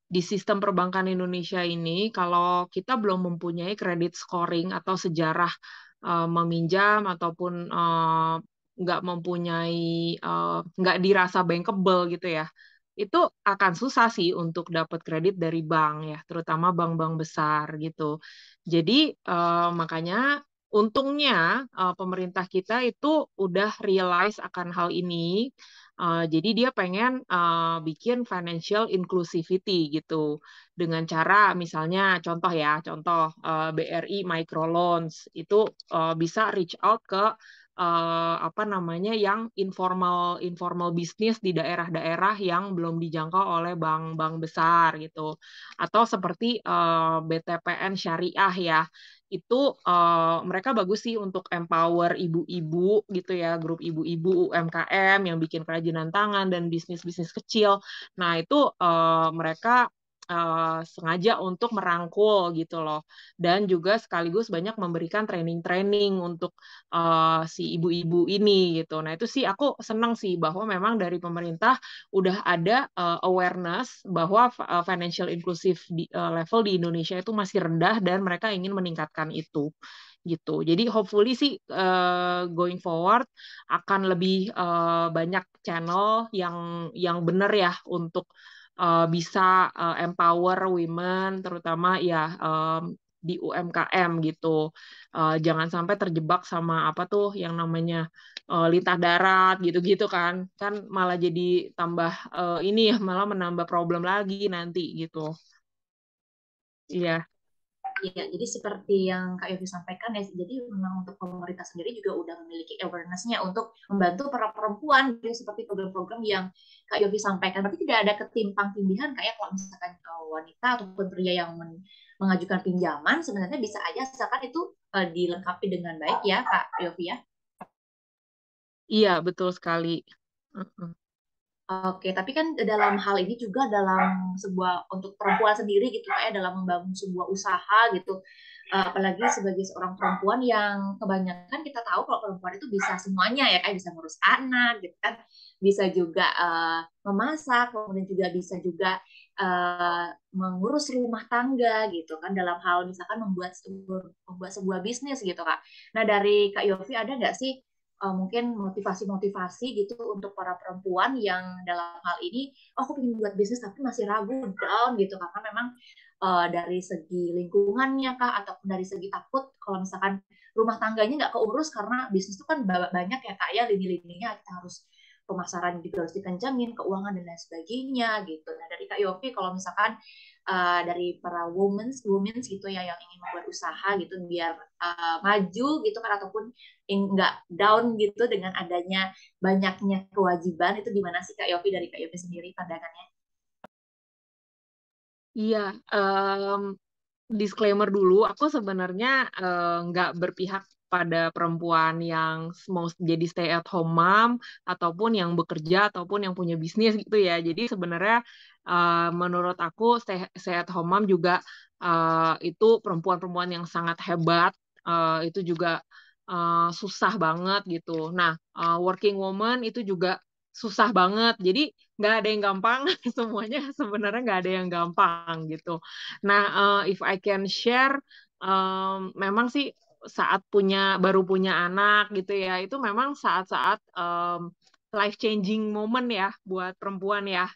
di sistem perbankan Indonesia ini, kalau kita belum mempunyai kredit scoring atau sejarah meminjam ataupun nggak mempunyai nggak dirasa bankable gitu ya, itu akan susah sih untuk dapat kredit dari bank ya, terutama bank-bank besar gitu. Jadi makanya untungnya pemerintah kita itu udah realize akan hal ini. Jadi dia pengen bikin financial inclusivity gitu dengan cara misalnya contoh BRI microloans itu bisa reach out ke apa namanya yang informal informal bisnis di daerah-daerah yang belum dijangkau oleh bank-bank besar gitu atau seperti BTPN syariah ya itu mereka bagus sih untuk empower ibu-ibu gitu ya grup ibu-ibu UMKM yang bikin kerajinan tangan dan bisnis-bisnis kecil. Nah itu mereka sengaja untuk merangkul gitu loh dan juga sekaligus banyak memberikan training-training untuk si ibu-ibu ini gitu. Nah, itu sih aku senang sih bahwa memang dari pemerintah udah ada awareness bahwa financial inclusive level di Indonesia itu masih rendah dan mereka ingin meningkatkan itu gitu. Jadi hopefully sih going forward akan lebih banyak channel yang benar ya untuk bisa empower women terutama ya di UMKM gitu. Jangan sampai terjebak sama apa tuh yang namanya lintah darat gitu-gitu kan. Kan malah jadi tambah ini ya malah menambah problem lagi nanti gitu. Iya. Iya, jadi seperti yang Kak Yofi sampaikan ya, jadi memang untuk pemerintah sendiri juga udah memiliki awareness-nya untuk membantu para perempuan gitu, seperti program-program yang Kak Yofi sampaikan. Berarti tidak ada ketimpang tindihan kayak kalau misalkan wanita ataupun pria yang mengajukan pinjaman sebenarnya bisa aja misalkan itu dilengkapi dengan baik ya Kak Yofi ya. Iya, betul sekali. Mm-mm. Oke, tapi kan dalam hal ini juga dalam sebuah untuk perempuan sendiri gitu kayak dalam membangun sebuah usaha gitu. Apalagi sebagai seorang perempuan yang kebanyakan kita tahu kalau perempuan itu bisa semuanya ya kayak bisa ngurus anak gitu kan, bisa juga memasak, kemudian juga bisa juga mengurus rumah tangga gitu kan dalam hal misalkan membuat sebuah bisnis gitu Kak. Nah, dari Kak Yofi ada nggak sih mungkin motivasi-motivasi gitu untuk para perempuan yang dalam hal ini oh, aku pengen buat bisnis tapi masih ragu down gitu karena memang dari segi lingkungannya kah ataupun dari segi takut kalau misalkan rumah tangganya nggak keurus karena bisnis itu kan banyak ya kak ya lini-lininya kita harus pemasaran juga harus dikencangin keuangan dan lain sebagainya gitu. Nah dari Kak Yofi kalau misalkan dari para women gitu ya yang ingin membuat usaha gitu biar maju gitu kan ataupun nggak down gitu dengan adanya banyaknya kewajiban itu gimana sih Kak Yofi dari Kak Yofi sendiri pandangannya? Iya, disclaimer dulu, aku sebenarnya nggak berpihak pada perempuan yang mau jadi stay at home mom, ataupun yang bekerja, ataupun yang punya bisnis gitu ya. Jadi sebenarnya menurut aku stay at home mom juga itu perempuan-perempuan yang sangat hebat, itu juga susah banget gitu. Nah, working woman itu juga susah banget. Jadi nggak ada yang gampang, semuanya sebenarnya nggak ada yang gampang gitu. Nah, if I can share, memang sih saat baru punya anak gitu ya, itu memang saat-saat life changing moment ya buat perempuan ya,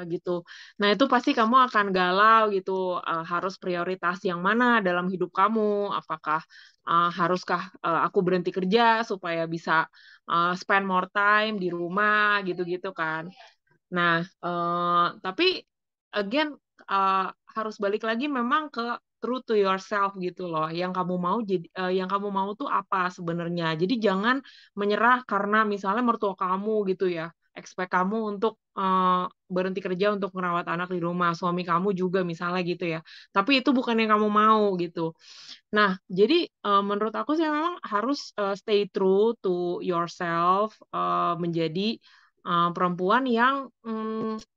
gitu. Nah, itu pasti kamu akan galau gitu, harus prioritas yang mana dalam hidup kamu, apakah haruskah aku berhenti kerja supaya bisa spend more time di rumah gitu-gitu kan. Nah, tapi again harus balik lagi memang ke true to yourself gitu loh. Yang kamu mau tuh apa sebenarnya. Jadi jangan menyerah karena misalnya mertua kamu gitu ya. Expect kamu untuk berhenti kerja untuk merawat anak di rumah, suami kamu juga misalnya gitu ya. Tapi itu bukan yang kamu mau gitu. Nah, jadi menurut aku sih memang harus stay true to yourself, menjadi perempuan yang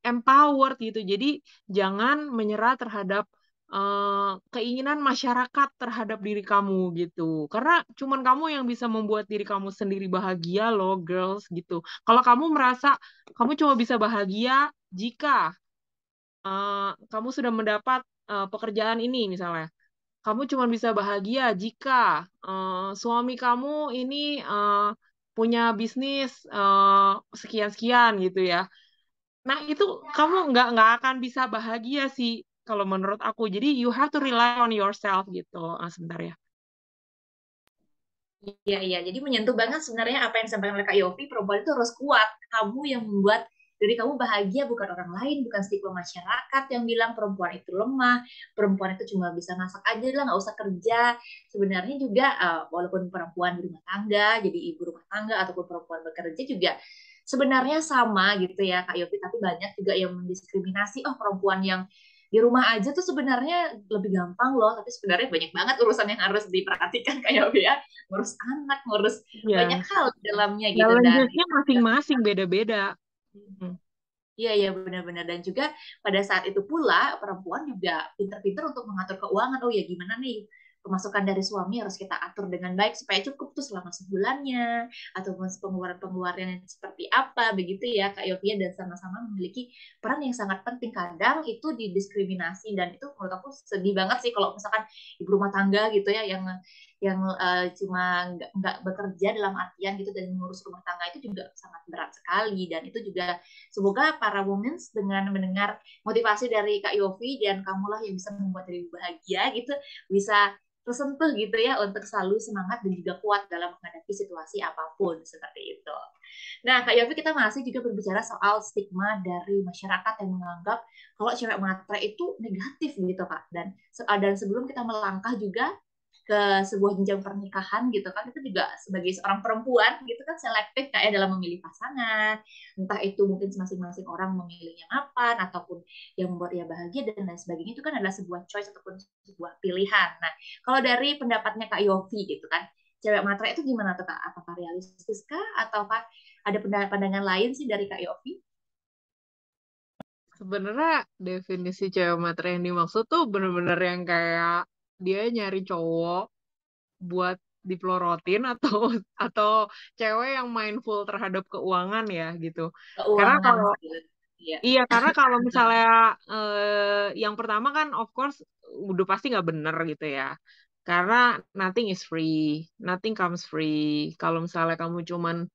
empowered gitu. Jadi jangan menyerah terhadap keinginan masyarakat terhadap diri kamu gitu. Karena cuman kamu yang bisa membuat diri kamu sendiri bahagia loh, girls gitu. Kalau kamu merasa kamu cuma bisa bahagia jika kamu sudah mendapat pekerjaan ini misalnya, kamu cuma bisa bahagia jika suami kamu ini punya bisnis sekian-sekian gitu ya. Nah, itu kamu nggak akan bisa bahagia sih kalau menurut aku. Jadi you have to rely on yourself gitu. Sebentar ya. Iya, iya. Jadi menyentuh banget sebenarnya apa yang disampaikan oleh Kak Yofi, perempuan itu harus kuat. Kamu yang membuat diri kamu bahagia, bukan orang lain, bukan stigma masyarakat yang bilang perempuan itu lemah, perempuan itu cuma bisa masak aja lah, nggak usah kerja. Sebenarnya juga walaupun perempuan berumah tangga, jadi ibu rumah tangga, ataupun perempuan bekerja juga sebenarnya sama gitu ya Kak Yofi, tapi banyak juga yang mendiskriminasi, oh perempuan yang di rumah aja tuh sebenarnya lebih gampang loh, tapi sebenarnya banyak banget urusan yang harus diperhatikan Kak Yofi ya, ngurus anak, ngurus banyak Ya, hal di dalamnya gitu. Dan challenge-nya masing-masing beda-beda. Hmm. iya, iya benar-benar. Dan juga pada saat itu pula perempuan juga pinter-pinter untuk mengatur keuangan. Oh ya gimana nih pemasukan dari suami harus kita atur dengan baik supaya cukup tuh selama sebulannya, ataupun pengeluaran-pengeluaran yang seperti apa begitu ya Kak Yovia, dan sama-sama memiliki peran yang sangat penting. Kadang itu didiskriminasi dan itu menurut aku sedih banget sih kalau misalkan ibu rumah tangga gitu ya yang cuma nggak bekerja dalam artian gitu dan mengurus rumah tangga, itu juga sangat berat sekali. Dan itu juga semoga para women dengan mendengar motivasi dari Kak Yofi dan kamulah yang bisa membuat diri bahagia gitu, bisa tersentuh gitu ya untuk selalu semangat dan juga kuat dalam menghadapi situasi apapun seperti itu. Nah, Kak Yofi, kita masih juga berbicara soal stigma dari masyarakat yang menganggap kalau cewek matre itu negatif gitu Kak. Dan sebelum kita melangkah juga ke sebuah jenjang pernikahan gitu kan, itu juga sebagai seorang perempuan gitu kan selektif kayak dalam memilih pasangan, entah itu mungkin masing-masing orang memilih yang mapan ataupun yang membuat ia bahagia dan lain sebagainya, itu kan adalah sebuah choice ataupun sebuah pilihan. Nah, kalau dari pendapatnya Kak Yofi gitu kan, cewek matre itu gimana tuh Kak? Apakah realistis kah ataukah ada pandangan lain sih dari Kak Yofi? Sebenarnya definisi cewek matre yang dimaksud tuh bener-bener yang kayak dia nyari cowok buat dipelorotin atau atau cewek yang mindful terhadap keuangan ya gitu. Karena Keuangan kalau sih. Iya. iya, karena kalau misalnya yang pertama kan of course udah pasti nggak bener gitu ya. Karena nothing is free, nothing comes free. Kalau misalnya kamu cuman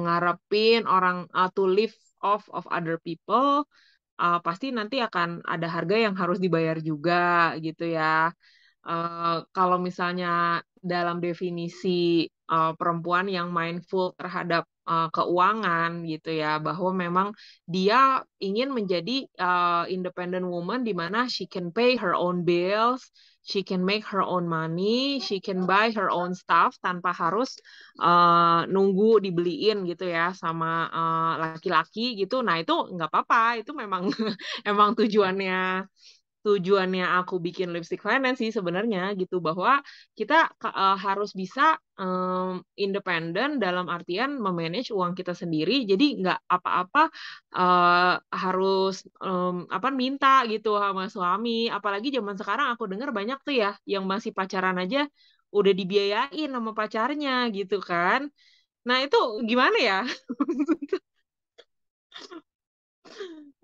ngarepin orang to live off of other people, pasti nanti akan ada harga yang harus dibayar juga gitu ya. Kalau misalnya dalam definisi perempuan yang mindful terhadap keuangan gitu ya, bahwa memang dia ingin menjadi independent woman di mana she can pay her own bills, she can make her own money, she can buy her own stuff tanpa harus nunggu dibeliin gitu ya sama laki-laki gitu. Nah itu nggak apa-apa, itu memang emang tujuannya aku bikin lipstick finance sih sebenarnya gitu, bahwa kita harus bisa independen dalam artian memanage uang kita sendiri, jadi nggak apa-apa harus apa minta gitu sama suami, apalagi zaman sekarang aku dengar banyak tuh ya yang masih pacaran aja udah dibiayain sama pacarnya gitu kan. Nah itu gimana ya?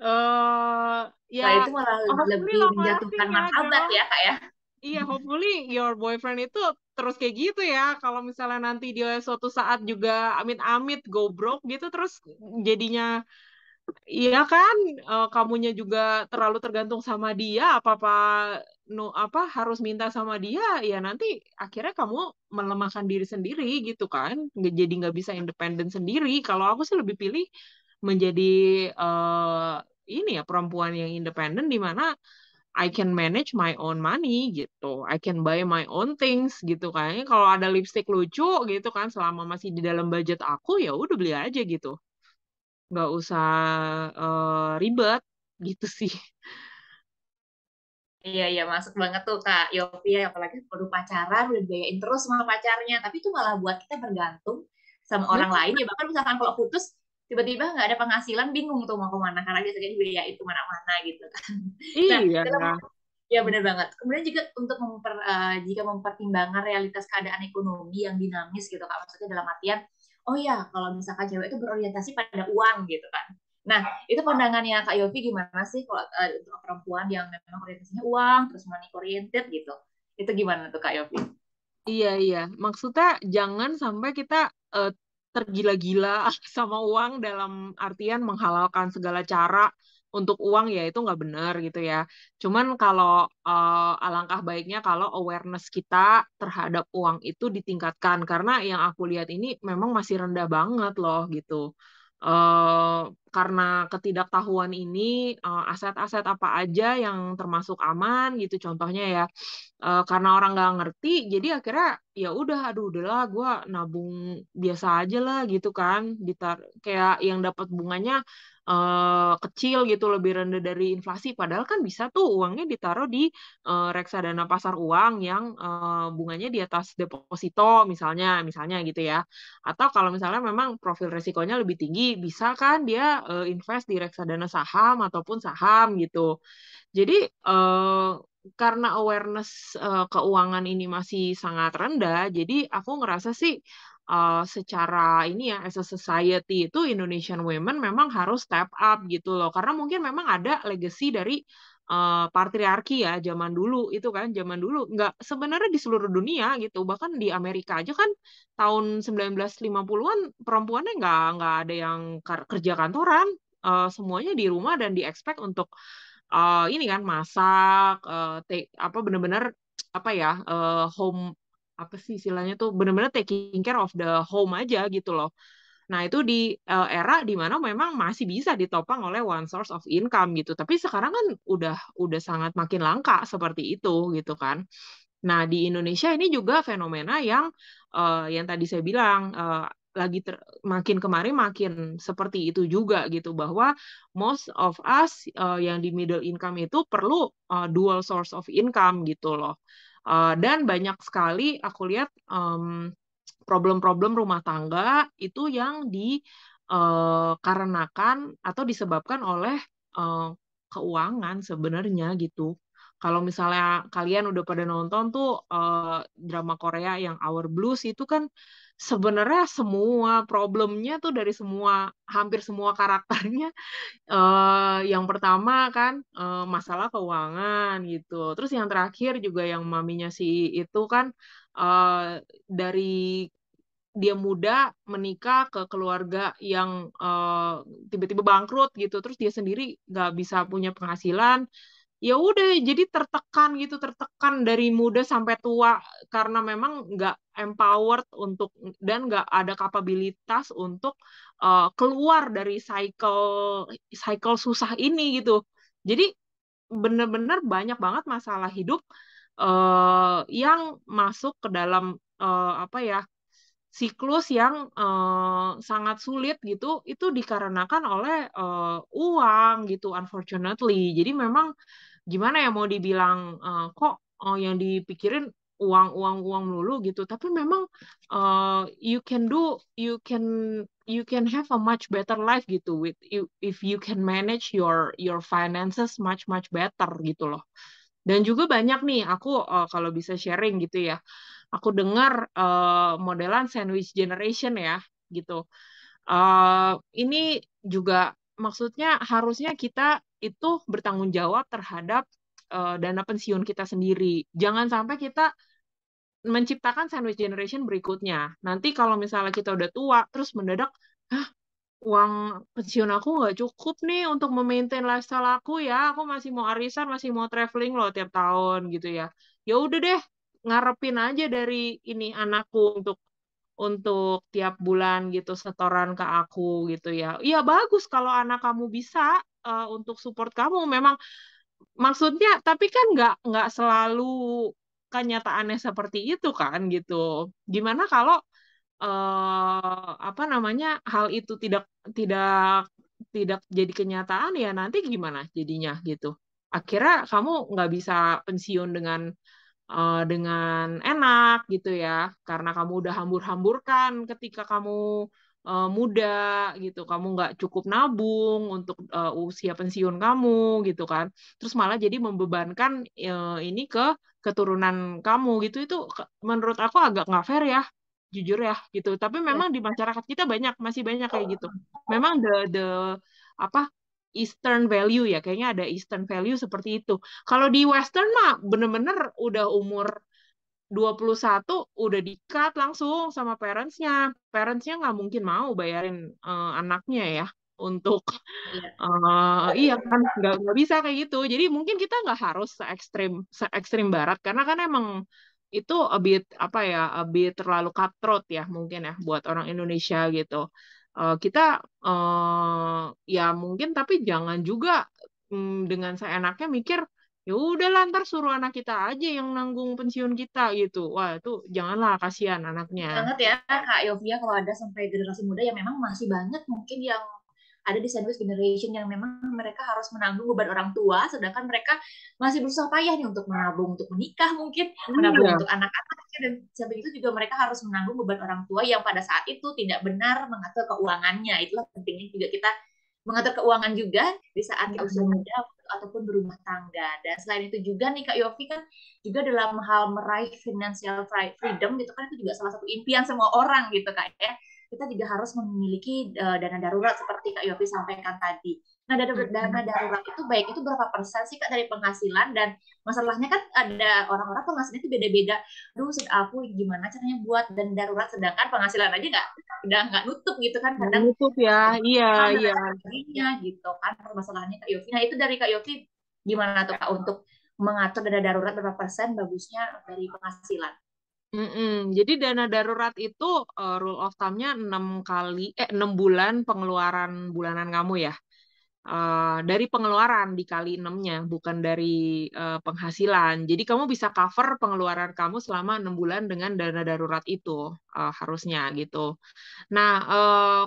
eh ya, Nah, itu malah hopefully lebih long menjatuhkan lasting ya, martabat girl. ya, Kak ya. Iya, hopefully your boyfriend itu terus kayak gitu ya. Kalau misalnya nanti dia suatu saat juga amit-amit go broke gitu, terus jadinya, iya kan, kamunya juga terlalu tergantung sama dia, apa-apa no, apa harus minta sama dia, ya nanti akhirnya kamu melemahkan diri sendiri gitu kan, jadi nggak bisa independen sendiri. Kalau aku sih lebih pilih menjadi eh, ini ya perempuan yang independen di mana I can manage my own money gitu. I can buy my own things gitu kan. Kalau ada lipstick lucu gitu kan selama masih di dalam budget aku ya udah beli aja gitu. Nggak usah ribet gitu sih. Iya, iya, masuk banget tuh Kak Yofi ya, apalagi baru pacaran, udah dibiayain terus sama pacarnya. Tapi itu malah buat kita bergantung sama orang Bener. lain ya. Bahkan misalkan kalau putus, tiba-tiba nggak ada penghasilan, bingung tuh mau kemana. Karena biasanya dibiayain kemana-mana gitu kan. Nah, Iya. dalam ya benar banget. Kemudian juga untuk jika mempertimbangkan realitas keadaan ekonomi yang dinamis gitu Kak. Maksudnya dalam artian, oh ya kalau misalkan cewek itu berorientasi pada uang gitu kan. Nah, itu pandangannya Kak Yofi gimana sih kalau untuk perempuan yang memang orientasinya uang, terus money oriented gitu. Itu gimana tuh Kak Yofi? Iya, iya. Maksudnya jangan sampai kita eh, tergila-gila sama uang dalam artian menghalalkan segala cara untuk uang, ya itu nggak benar gitu ya. Cuman kalau alangkah baiknya kalau awareness kita terhadap uang itu ditingkatkan, karena yang aku lihat ini memang masih rendah banget loh gitu. Eh, karena ketidaktahuan ini, aset-aset apa aja yang termasuk aman gitu contohnya ya, karena orang nggak ngerti jadi akhirnya ya udah, aduh udahlah gue nabung biasa aja lah gitu kan, kayak yang dapat bunganya kecil gitu, lebih rendah dari inflasi, padahal kan bisa tuh uangnya ditaruh di reksadana pasar uang yang bunganya di atas deposito misalnya gitu ya, atau kalau misalnya memang profil resikonya lebih tinggi bisa kan dia invest di reksadana saham ataupun saham gitu. Jadi karena awareness keuangan ini masih sangat rendah, jadi aku ngerasa sih secara ini ya, as a society itu Indonesian women memang harus step up gitu loh. Karena mungkin memang ada legacy dari patriarki ya zaman dulu itu kan, zaman dulu nggak, sebenarnya di seluruh dunia gitu, bahkan di Amerika aja kan tahun 1950-an perempuannya nggak ada yang kerja kantoran, semuanya di rumah dan di expect untuk ini kan masak, apa bener-bener apa ya, home apa sih istilahnya tuh, bener-bener taking care of the home aja gitu loh. Nah itu di era di mana memang masih bisa ditopang oleh one source of income gitu. Tapi sekarang kan udah sangat makin langka seperti itu gitu kan. Nah, di Indonesia ini juga fenomena yang tadi saya bilang lagi makin kemarin makin seperti itu juga gitu, bahwa most of us yang di middle income itu perlu dual source of income gitu loh. Dan banyak sekali aku lihat problem-problem rumah tangga itu yang dikarenakan atau disebabkan oleh eh, keuangan sebenarnya gitu. Kalau misalnya kalian udah pada nonton tuh drama Korea yang Our Blues itu kan sebenarnya semua problemnya tuh dari hampir semua karakternya, yang pertama kan masalah keuangan gitu. Terus yang terakhir juga yang maminya si itu kan dari dia muda menikah ke keluarga yang tiba-tiba bangkrut gitu, terus dia sendiri nggak bisa punya penghasilan, ya udah jadi tertekan dari muda sampai tua karena memang nggak empowered untuk dan nggak ada kapabilitas untuk keluar dari cycle cycle susah ini gitu. Jadi bener-bener banyak banget masalah hidup yang masuk ke dalam apa ya siklus yang sangat sulit gitu itu dikarenakan oleh uang gitu unfortunately. Jadi memang gimana ya mau dibilang kok yang dipikirin uang uang uang melulu gitu tapi memang you can have a much better life gitu with you if you can manage your finances much much better gitu loh. Dan juga banyak nih aku kalau bisa sharing gitu ya aku dengar modelan sandwich generation ya gitu. Ini juga maksudnya harusnya kita itu bertanggung jawab terhadap dana pensiun kita sendiri. Jangan sampai kita menciptakan sandwich generation berikutnya. Nanti kalau misalnya kita udah tua, terus mendadak, ah, uang pensiun aku nggak cukup nih untuk memaintain lifestyle aku ya. Aku masih mau arisan, masih mau traveling loh tiap tahun gitu ya. Ya udah deh, ngarepin aja dari ini anakku untuk tiap bulan gitu setoran ke aku gitu ya. Iya bagus kalau anak kamu bisa untuk support kamu. Memang maksudnya tapi kan nggak selalu kenyataannya seperti itu kan gitu. Gimana kalau apa namanya hal itu tidak tidak jadi kenyataan ya nanti gimana jadinya gitu. Akhirnya kamu nggak bisa pensiun dengan enak gitu ya karena kamu udah hambur-hamburkan ketika kamu muda gitu kamu nggak cukup nabung untuk usia pensiun kamu gitu kan terus malah jadi membebankan ini ke keturunan kamu gitu itu menurut aku agak nggak fair ya jujur ya gitu tapi memang di masyarakat kita masih banyak kayak gitu memang the apa Eastern value ya kayaknya ada Eastern value seperti itu kalau di Western mah bener-bener udah umur 21 udah di-cut langsung sama parents-nya. Parents-nya nggak mungkin mau bayarin anaknya ya untuk Iya. iya kan nggak bisa kayak gitu. Jadi mungkin kita nggak harus se ekstrim barat karena kan emang itu a bit apa ya a bit terlalu cutthroat ya mungkin ya buat orang Indonesia gitu. Kita ya mungkin tapi jangan juga dengan seenaknya mikir ya udahlah ntar suruh anak kita aja yang nanggung pensiun kita gitu. Wah itu janganlah kasihan anaknya. Banget ya Kak Yovia kalau ada sampai generasi muda yang memang masih banyak mungkin yang ada di sandwich generation yang memang mereka harus menanggung beban orang tua sedangkan mereka masih berusaha payah nih untuk menabung untuk menikah mungkin menabung Iya. untuk anak-anaknya dan sampai itu juga mereka harus menanggung beban orang tua yang pada saat itu tidak benar mengatur keuangannya itulah pentingnya juga kita mengatur keuangan juga di saat kita usia muda ataupun berumah tangga. Dan selain itu juga nih Kak Yofi kan juga dalam hal meraih financial freedom gitu kan itu juga salah satu impian semua orang gitu Kak ya. Kita juga harus memiliki dana darurat seperti Kak Yofi sampaikan tadi. Nah, dana darurat itu baik itu berapa persen sih Kak dari penghasilan dan masalahnya kan ada orang-orang penghasilannya itu beda-beda. Aduh, aku gimana caranya buat dana darurat sedangkan penghasilan aja nggak nutup gitu kan kadang Nutup ya, masih iya, ada iya. sebagainya gitu kan permasalahannya Kak Yofi. Nah itu dari Kak Yofi gimana tuh Kak untuk mengatur dana darurat berapa persen bagusnya dari penghasilan? Jadi dana darurat itu rule of thumb-nya 6 bulan pengeluaran bulanan kamu ya. Dari pengeluaran dikali 6-nya, bukan dari penghasilan. Jadi kamu bisa cover pengeluaran kamu selama 6 bulan dengan dana darurat itu, harusnya gitu. Nah,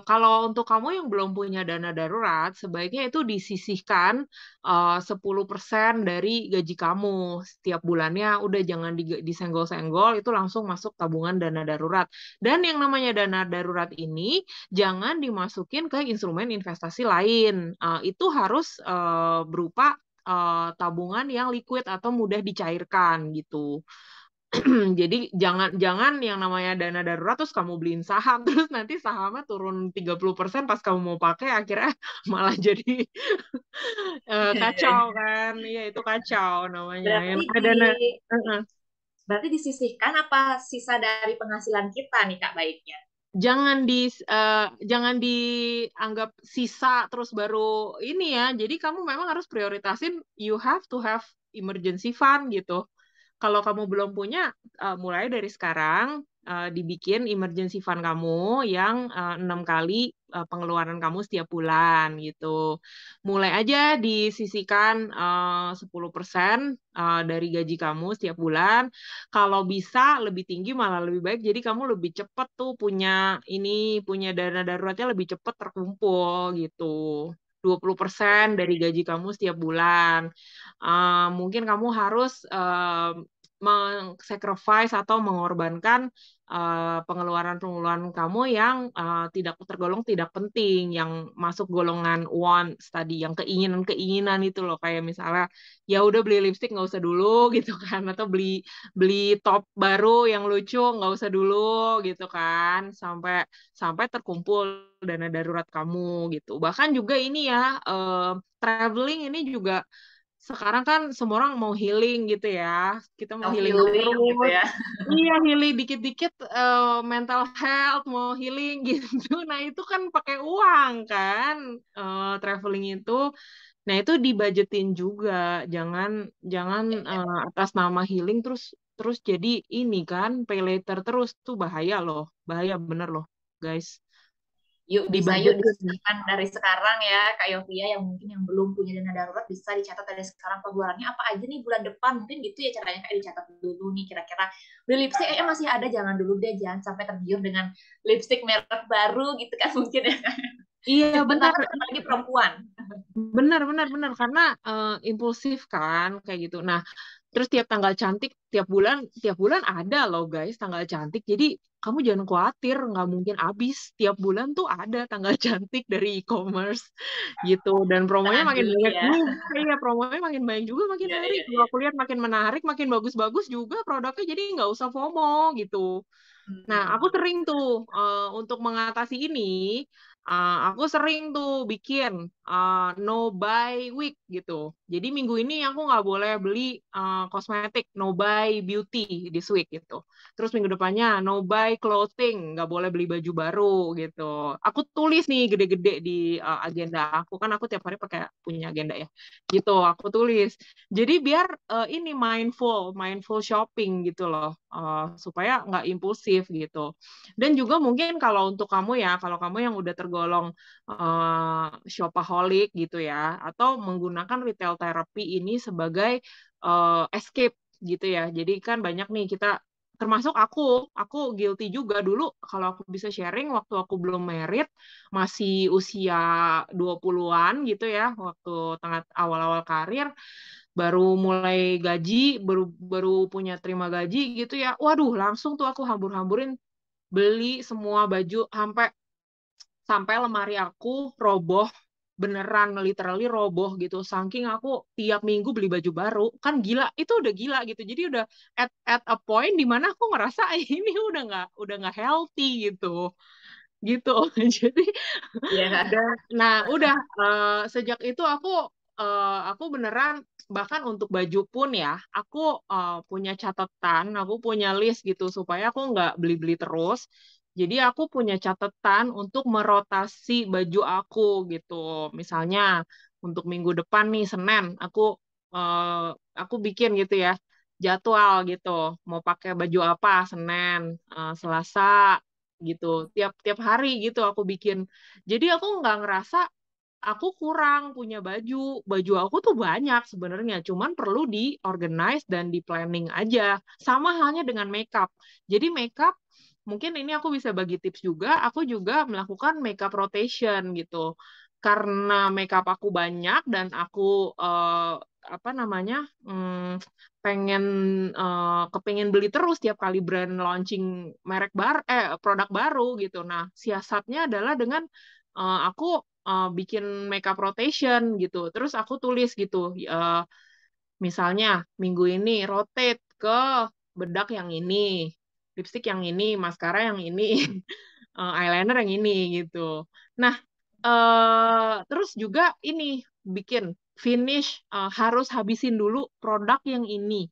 kalau untuk kamu yang belum punya dana darurat, sebaiknya itu disisihkan 10% dari gaji kamu setiap bulannya. Udah jangan disenggol-senggol, itu langsung masuk tabungan dana darurat. Dan yang namanya dana darurat ini jangan dimasukin ke instrumen investasi lain. Itu harus berupa tabungan yang liquid atau mudah dicairkan gitu. Jadi jangan jangan yang namanya dana darurat terus kamu beliin saham terus nanti sahamnya turun 30% pas kamu mau pakai akhirnya malah jadi kacau kan. Iya itu kacau namanya. Yang Berarti namanya dana berarti disisihkan apa sisa dari penghasilan kita nih Kak baiknya? jangan dianggap sisa terus baru ini ya. Jadi kamu memang harus prioritasin, you have to have emergency fund gitu. Kalau kamu belum punya, mulai dari sekarang dibikin emergency fund kamu yang 6 kali pengeluaran kamu setiap bulan gitu. Mulai aja disisihkan 10% dari gaji kamu setiap bulan. Kalau bisa lebih tinggi malah lebih baik. Jadi kamu lebih cepat tuh punya dana daruratnya lebih cepat terkumpul gitu. 20% dari gaji kamu setiap bulan. Mungkin kamu harus meng-sacrifice atau mengorbankan pengeluaran-pengeluaran kamu yang tidak tergolong tidak penting, yang masuk golongan wants tadi, yang keinginan-keinginan itu loh, kayak misalnya ya udah beli lipstick nggak usah dulu gitu kan, atau beli beli top baru yang lucu nggak usah dulu gitu kan, sampai sampai terkumpul dana darurat kamu gitu. Bahkan juga ini ya, traveling ini juga sekarang kan semua orang mau healing gitu ya. Kita mau Self healing healing gitu terus. ya. Iya, healing dikit-dikit, mental health mau healing gitu. Nah, itu kan pakai uang kan, traveling itu. Nah, itu dibajetin juga. Jangan jangan atas nama healing terus terus jadi ini kan pay later terus tuh bahaya loh. Bahaya bener loh, guys. Yuk Dibajetin. dicatatkan dari sekarang ya Kak Yovia, yang mungkin yang belum punya dana darurat bisa dicatat dari sekarang pengeluarannya apa aja nih bulan depan, mungkin gitu ya caranya, kayak dicatat dulu nih kira-kira beli lipstick kayaknya masih ada, jangan dulu deh, jangan sampai tergiur dengan lipstick merek baru gitu kan mungkin ya. Iya, benar. Terutama apalagi perempuan. Benar, benar, benar. Karena impulsif kan, kayak gitu. Nah, terus tiap tanggal cantik, tiap bulan ada loh guys, tanggal cantik. Jadi kamu jangan khawatir, nggak mungkin habis. Tiap bulan tuh ada tanggal cantik dari e-commerce gitu. Dan promonya Jangan makin beli banyak ya. juga. Iya, promonya makin banyak juga makin Iya, hari. iya, Kalau iya. aku lihat makin menarik, makin bagus-bagus juga produknya. Jadi nggak usah FOMO gitu. Nah, aku Hmm. sering tuh untuk mengatasi ini, aku sering tuh bikin no buy week gitu. Jadi minggu ini aku nggak boleh beli kosmetik, no buy beauty this week gitu. Terus minggu depannya no buy clothing, nggak boleh beli baju baru gitu. Aku tulis nih gede-gede di agenda aku, kan aku tiap hari pakai punya agenda ya. Gitu, aku tulis. Jadi biar ini mindful shopping gitu loh, supaya nggak impulsif gitu. Dan juga mungkin kalau untuk kamu ya, kalau kamu yang udah tergolong shopaholic gitu ya, atau menggunakan retail therapy ini sebagai escape gitu ya. Jadi kan banyak nih kita, termasuk aku guilty juga dulu. Kalau aku bisa sharing, waktu aku belum married, masih usia 20-an gitu ya, waktu tengah awal-awal karir, baru mulai gaji, baru baru punya terima gaji gitu ya. Waduh, langsung tuh aku hambur-hamburin beli semua baju, sampai sampai lemari aku roboh, beneran literally roboh gitu. Saking aku tiap minggu beli baju baru, kan gila, itu udah gila gitu. Jadi udah at a point di mana aku ngerasa ini udah nggak healthy gitu. Gitu. Jadi Iya kan? udah sejak itu aku beneran, bahkan untuk baju pun ya, aku punya catatan, aku punya list gitu supaya aku nggak beli-beli terus. Jadi aku punya catatan untuk merotasi baju aku gitu. Misalnya untuk minggu depan nih Senin, aku bikin gitu ya jadwal gitu. Mau pakai baju apa Senin, Selasa gitu. Tiap tiap hari gitu aku bikin. Jadi aku nggak ngerasa aku kurang punya baju. Baju aku tuh banyak sebenarnya, cuman perlu di-organize dan di-planning aja. Sama halnya dengan makeup. Jadi makeup, mungkin ini aku bisa bagi tips juga, aku juga melakukan makeup rotation gitu. Karena makeup aku banyak dan aku apa namanya, pengen kepengin beli terus tiap kali brand launching produk baru gitu. Nah, siasatnya adalah dengan aku bikin makeup rotation gitu. Terus aku tulis gitu, misalnya minggu ini rotate ke bedak yang ini, lipstick yang ini, maskara yang ini, eyeliner yang ini gitu. Nah, terus juga ini bikin finish, harus habisin dulu produk yang ini,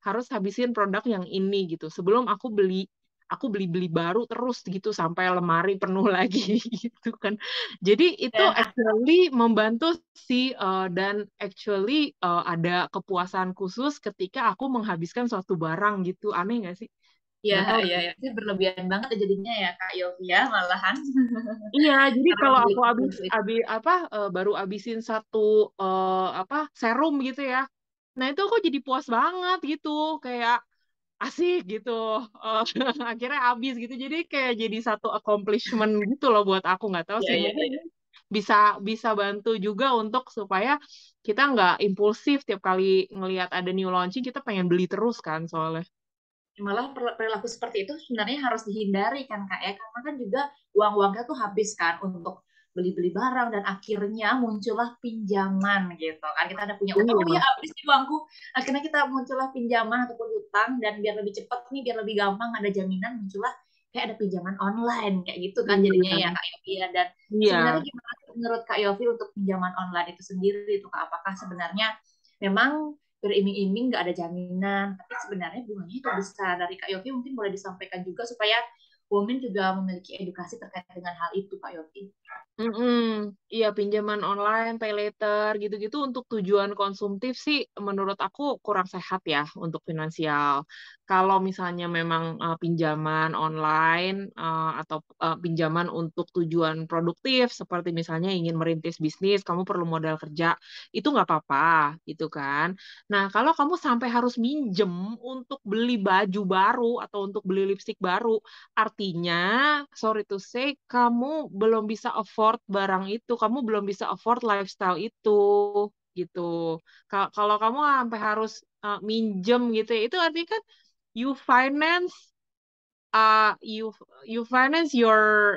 harus habisin produk yang ini gitu sebelum aku beli aku beli-beli baru terus gitu sampai lemari penuh lagi gitu kan. Jadi itu Dan actually membantu sih, dan actually ada kepuasan khusus ketika aku menghabiskan suatu barang gitu. Aneh nggak sih? ya, Nggak tahu. ya, ya, itu berlebihan banget ya jadinya ya Kak Yofi ya malahan. Iya, jadi Karena kalau beli aku baru abisin satu serum gitu ya. Nah, itu aku jadi puas banget gitu, kayak asik gitu. Eh, akhirnya habis gitu. Jadi kayak jadi satu accomplishment gitu loh buat aku, nggak tahu ya, sih, ya, mungkin ya. bisa bisa bantu juga untuk supaya kita nggak impulsif tiap kali ngelihat ada new launching kita pengen beli terus kan soalnya. Malah perilaku seperti itu sebenarnya harus dihindari kan Kak ya, karena kan juga uang-uangnya tuh habis kan untuk beli-beli barang dan akhirnya muncullah pinjaman gitu kan. Kita ada punya utang, oh ya Iya, habis nih uangku. Akhirnya kita muncullah pinjaman ataupun utang dan biar lebih cepat nih, biar lebih gampang ada jaminan muncullah kayak ada pinjaman online kayak gitu kan jadinya iya, ya Kak Yofi ya. Dan sebenarnya iya. gimana menurut Kak Yofi untuk pinjaman online itu sendiri itu Kak? Apakah sebenarnya memang beriming-iming nggak ada jaminan, tapi sebenarnya bunganya itu besar. Dari Kak Yofi mungkin boleh disampaikan juga supaya women juga memiliki edukasi terkait dengan hal itu, Kak Yofi. Iya, pinjaman online, pay later, gitu-gitu untuk tujuan konsumtif sih menurut aku kurang sehat ya untuk finansial. Kalau misalnya memang pinjaman online atau pinjaman untuk tujuan produktif, seperti misalnya ingin merintis bisnis, kamu perlu modal kerja, itu nggak apa-apa, gitu kan. Nah, kalau kamu sampai harus minjem untuk beli baju baru atau untuk beli lipstik baru, artinya, sorry to say, kamu belum bisa afford barang itu, kamu belum bisa afford lifestyle itu, gitu. Kalau kamu sampai harus minjem gitu ya, itu artinya kan you finance uh, you you finance your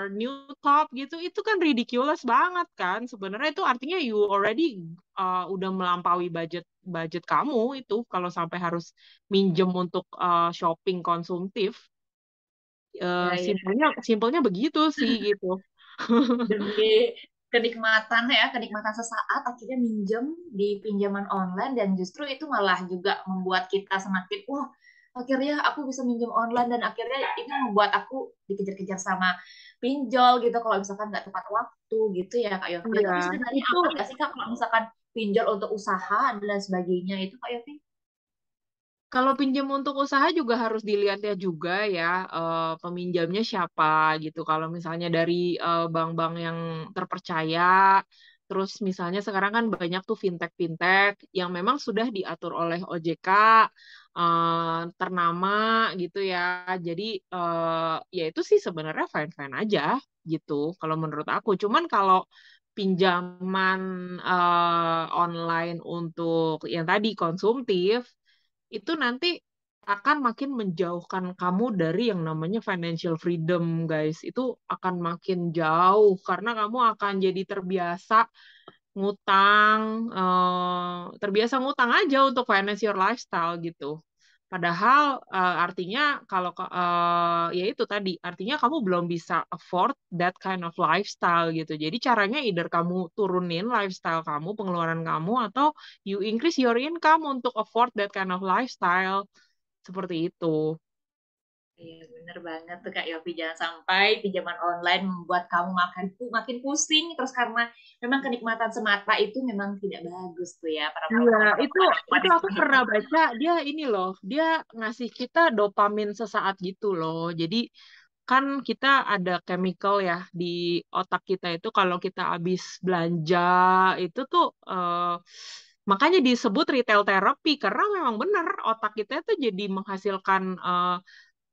new top gitu, itu kan ridiculous banget kan. Sebenarnya itu artinya you already udah melampaui budget budget kamu itu kalau sampai harus minjem untuk shopping konsumtif. Ya, ya. Simpelnya begitu sih gitu. Demi kenikmatan ya, kenikmatan sesaat akhirnya minjem di pinjaman online dan justru itu malah juga membuat kita semakin, wah, akhirnya aku bisa minjem online dan akhirnya itu membuat aku dikejar-kejar sama pinjol gitu kalau misalkan nggak tepat waktu gitu ya Kak Yofi. Iya, Tapi sebenarnya itu aman nggak sih Kak kalau misalkan pinjol untuk usaha dan sebagainya itu Kak Yofi? kalau pinjam untuk usaha juga harus dilihat ya juga ya, peminjamnya siapa gitu. Kalau misalnya dari bank-bank yang terpercaya, terus misalnya sekarang kan banyak tuh fintech-fintech yang memang sudah diatur oleh OJK, ternama gitu ya. Jadi ya itu sih sebenarnya fine-fine aja gitu kalau menurut aku. Cuman kalau pinjaman online untuk yang tadi konsumtif itu nanti akan makin menjauhkan kamu dari yang namanya financial freedom, guys. Itu akan makin jauh karena kamu akan jadi terbiasa ngutang, terbiasa ngutang aja untuk finance your lifestyle gitu. Padahal artinya kalau ya itu tadi, artinya kamu belum bisa afford that kind of lifestyle gitu. Jadi caranya either kamu turunin lifestyle kamu, pengeluaran kamu, atau you increase your income untuk afford that kind of lifestyle. Seperti itu. Iya, bener banget tuh Kak Yofi. Jangan sampai pinjaman online membuat kamu makin pusing. Terus karena memang kenikmatan semata itu memang tidak bagus tuh ya para Iya, perempuan-perempuan itu di aku sini. pernah baca dia ini loh, dia ngasih kita dopamin sesaat gitu loh. Jadi kan kita ada chemical ya di otak kita itu kalau kita habis belanja itu tuh makanya disebut retail therapy karena memang benar otak kita itu jadi menghasilkan